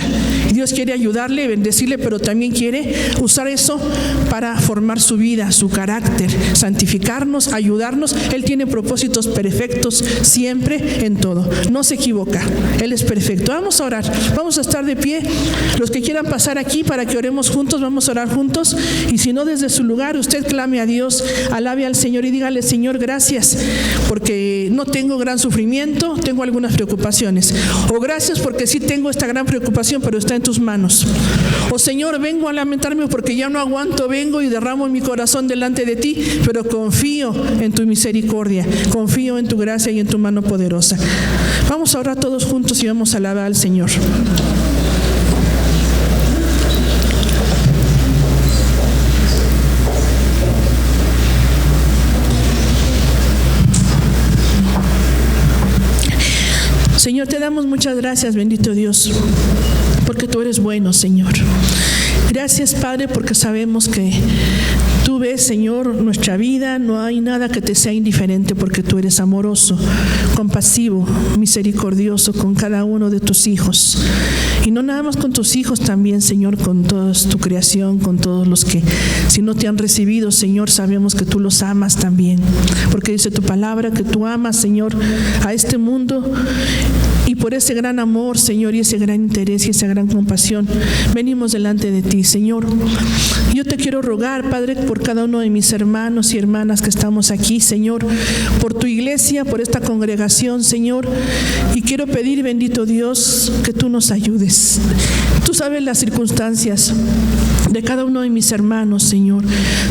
Dios quiere ayudarle, bendecirle, pero también quiere usar eso para formar su vida, su carácter, santificarnos, ayudarnos. Él tiene propósitos perfectos siempre en todo. No se equivoca. Él es perfecto. Vamos a orar. Vamos a estar de pie. Los que quieran pasar aquí para que oremos juntos, vamos a orar juntos. Y si no, desde su lugar, usted clame a Dios, alabe al Señor y dígale, Señor, gracias, porque no tengo gran sufrimiento, tengo algunas preocupaciones. O gracias porque sí tengo esta gran preocupación, pero está en tus manos. O Señor, vengo a lamentarme porque ya no aguanto, vengo y derramo mi corazón delante de ti, pero confío en tu misericordia. Confío en tu gracia y en tu mano poderosa. Vamos a orar todos juntos y vamos a alabar al Señor. Señor, te damos muchas gracias, bendito Dios, porque tú eres bueno, Señor. Gracias, Padre, porque sabemos que tú ves, Señor, nuestra vida, no hay nada que te sea indiferente, porque tú eres amoroso, compasivo, misericordioso con cada uno de tus hijos. Y no nada más con tus hijos, también, Señor, con toda tu creación, con todos los que, si no te han recibido, Señor, sabemos que tú los amas también, porque dice tu palabra que tú amas, Señor, a este mundo. Y por ese gran amor, Señor, y ese gran interés y esa gran compasión, venimos delante de ti, Señor. Yo te quiero rogar, Padre, por cada uno de mis hermanos y hermanas que estamos aquí, Señor, por tu iglesia, por esta congregación, Señor. Y quiero pedir, bendito Dios, que tú nos ayudes. Tú sabes las circunstancias de cada uno de mis hermanos, Señor.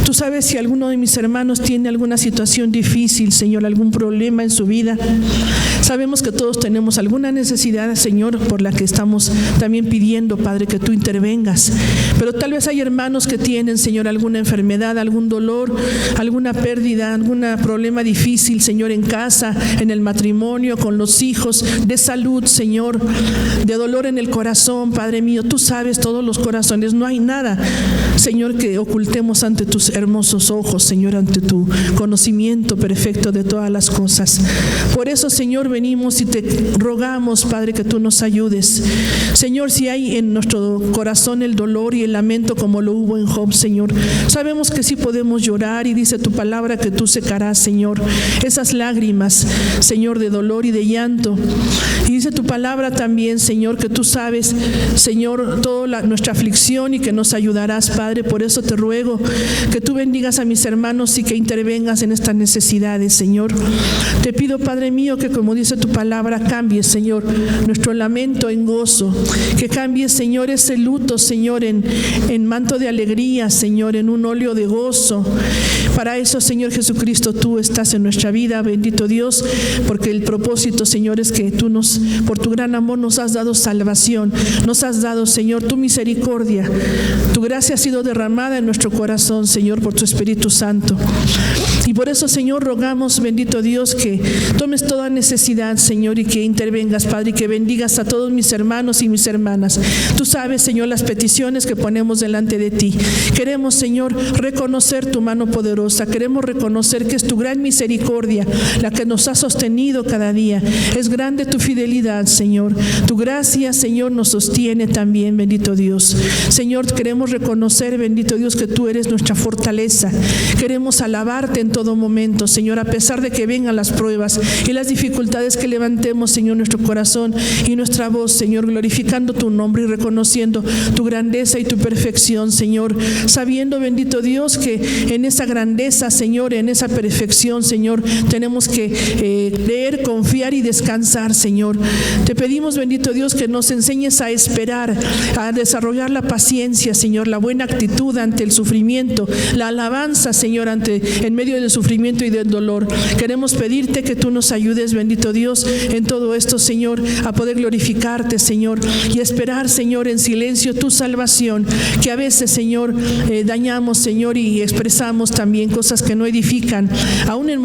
Tú sabes si alguno de mis hermanos tiene alguna situación difícil, Señor, algún problema en su vida. Sabemos que todos tenemos alguna necesidad, Señor, por la que estamos también pidiendo, Padre, que tú intervengas. Pero tal vez hay hermanos que tienen, Señor, alguna enfermedad, algún dolor, alguna pérdida, algún problema difícil, Señor, en casa, en el matrimonio, con los hijos, de salud, Señor, de dolor en el corazón, Padre mío. Tú sabes todos los corazones. No hay nada, Señor, que ocultemos ante tus hermosos ojos, Señor, ante tu conocimiento perfecto de todas las cosas. Por eso, Señor, venimos y te rogamos, Padre, que tú nos ayudes. Señor, si hay en nuestro corazón el dolor y el lamento como lo hubo en Job, Señor, sabemos que sí podemos llorar y dice tu palabra que tú secarás, Señor, esas lágrimas, Señor, de dolor y de llanto. Y dice tu palabra también, Señor, que tú sabes, Señor, toda nuestra aflicción y que nos ayudarás, Padre. Por eso te ruego que tú bendigas a mis hermanos y que intervengas en estas necesidades, Señor. Te pido, Padre mío, que como dice tu palabra, cambies, Señor, nuestro lamento en gozo, que cambies, Señor, ese luto, Señor, en manto de alegría, Señor, en un óleo de gozo. Para eso, Señor Jesucristo, tú estás en nuestra vida, bendito Dios, porque el propósito, Señor, es que tú por tu gran amor nos has dado salvación, nos has dado, Señor, tu misericordia. Tu gracia ha sido derramada en nuestro corazón, Señor, por tu Espíritu Santo. Y por eso, Señor, rogamos, bendito Dios, que tomes toda necesidad, Señor, y que intervengas, Padre, y que bendigas a todos mis hermanos y mis hermanas. Tú sabes, Señor, las peticiones que ponemos delante de ti. Queremos, Señor, reconocer tu mano poderosa. Queremos reconocer que es tu gran misericordia la que nos ha sostenido cada día. Es grande tu fidelidad, Señor. Tu gracia, Señor, nos sostiene también, bendito Dios. Señor, queremos reconocer, bendito Dios, que tú eres nuestra fortaleza. Queremos alabarte en todo momento, Señor, a pesar de que vengan las pruebas y las dificultades, que levantemos, Señor, nuestro corazón y nuestra voz, Señor, glorificando tu nombre y reconociendo tu grandeza y tu perfección, Señor, sabiendo, bendito Dios, que en esa grandeza, Señor, en esa perfección, Señor, tenemos que creer, confiar y descansar, Señor. Te pedimos, bendito Dios, que nos enseñes a esperar, a desarrollar la paciencia, Señor, la buena actitud ante el sufrimiento, la alabanza, Señor, en medio del sufrimiento y del dolor. Queremos pedirte que tú nos ayudes, bendito Dios, en todo esto, Señor, a poder glorificarte, Señor, y esperar, Señor, en silencio tu salvación, que a veces, Señor, dañamos, Señor, y expresamos también cosas que no edifican, aún en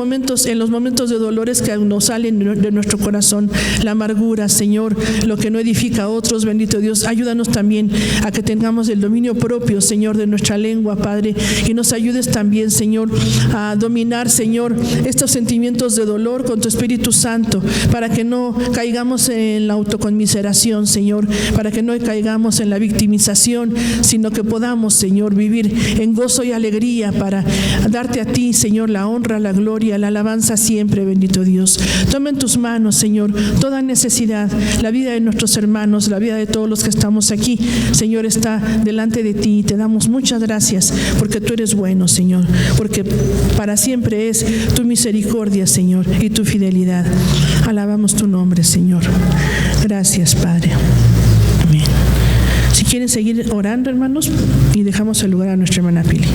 los momentos de dolores que nos salen de nuestro corazón, la amargura, Señor, lo que no edifica a otros, bendito Dios. Ayúdanos también a que tengamos el dominio propio, Señor, de nuestra lengua, Padre, y nos ayudes también, Señor, a dominar, Señor, estos sentimientos de dolor con tu Espíritu Santo, para que no caigamos en la autoconmiseración, Señor, para que no caigamos en la victimización, sino que podamos, Señor, vivir en gozo y alegría para darte a ti, Señor, la honra, la gloria, la alabanza siempre, bendito Dios. Toma en tus manos, Señor, toda necesidad, la vida de nuestros hermanos, la vida de todos los que estamos aquí, Señor, está delante de ti, y te damos muchas gracias, porque tú eres bueno, Señor, porque para siempre es tu misericordia, Señor, y tu fidelidad. Alabamos tu nombre, Señor. Gracias, Padre. Amén. Si quieren seguir orando, hermanos, y dejamos el lugar a nuestra hermana Pili.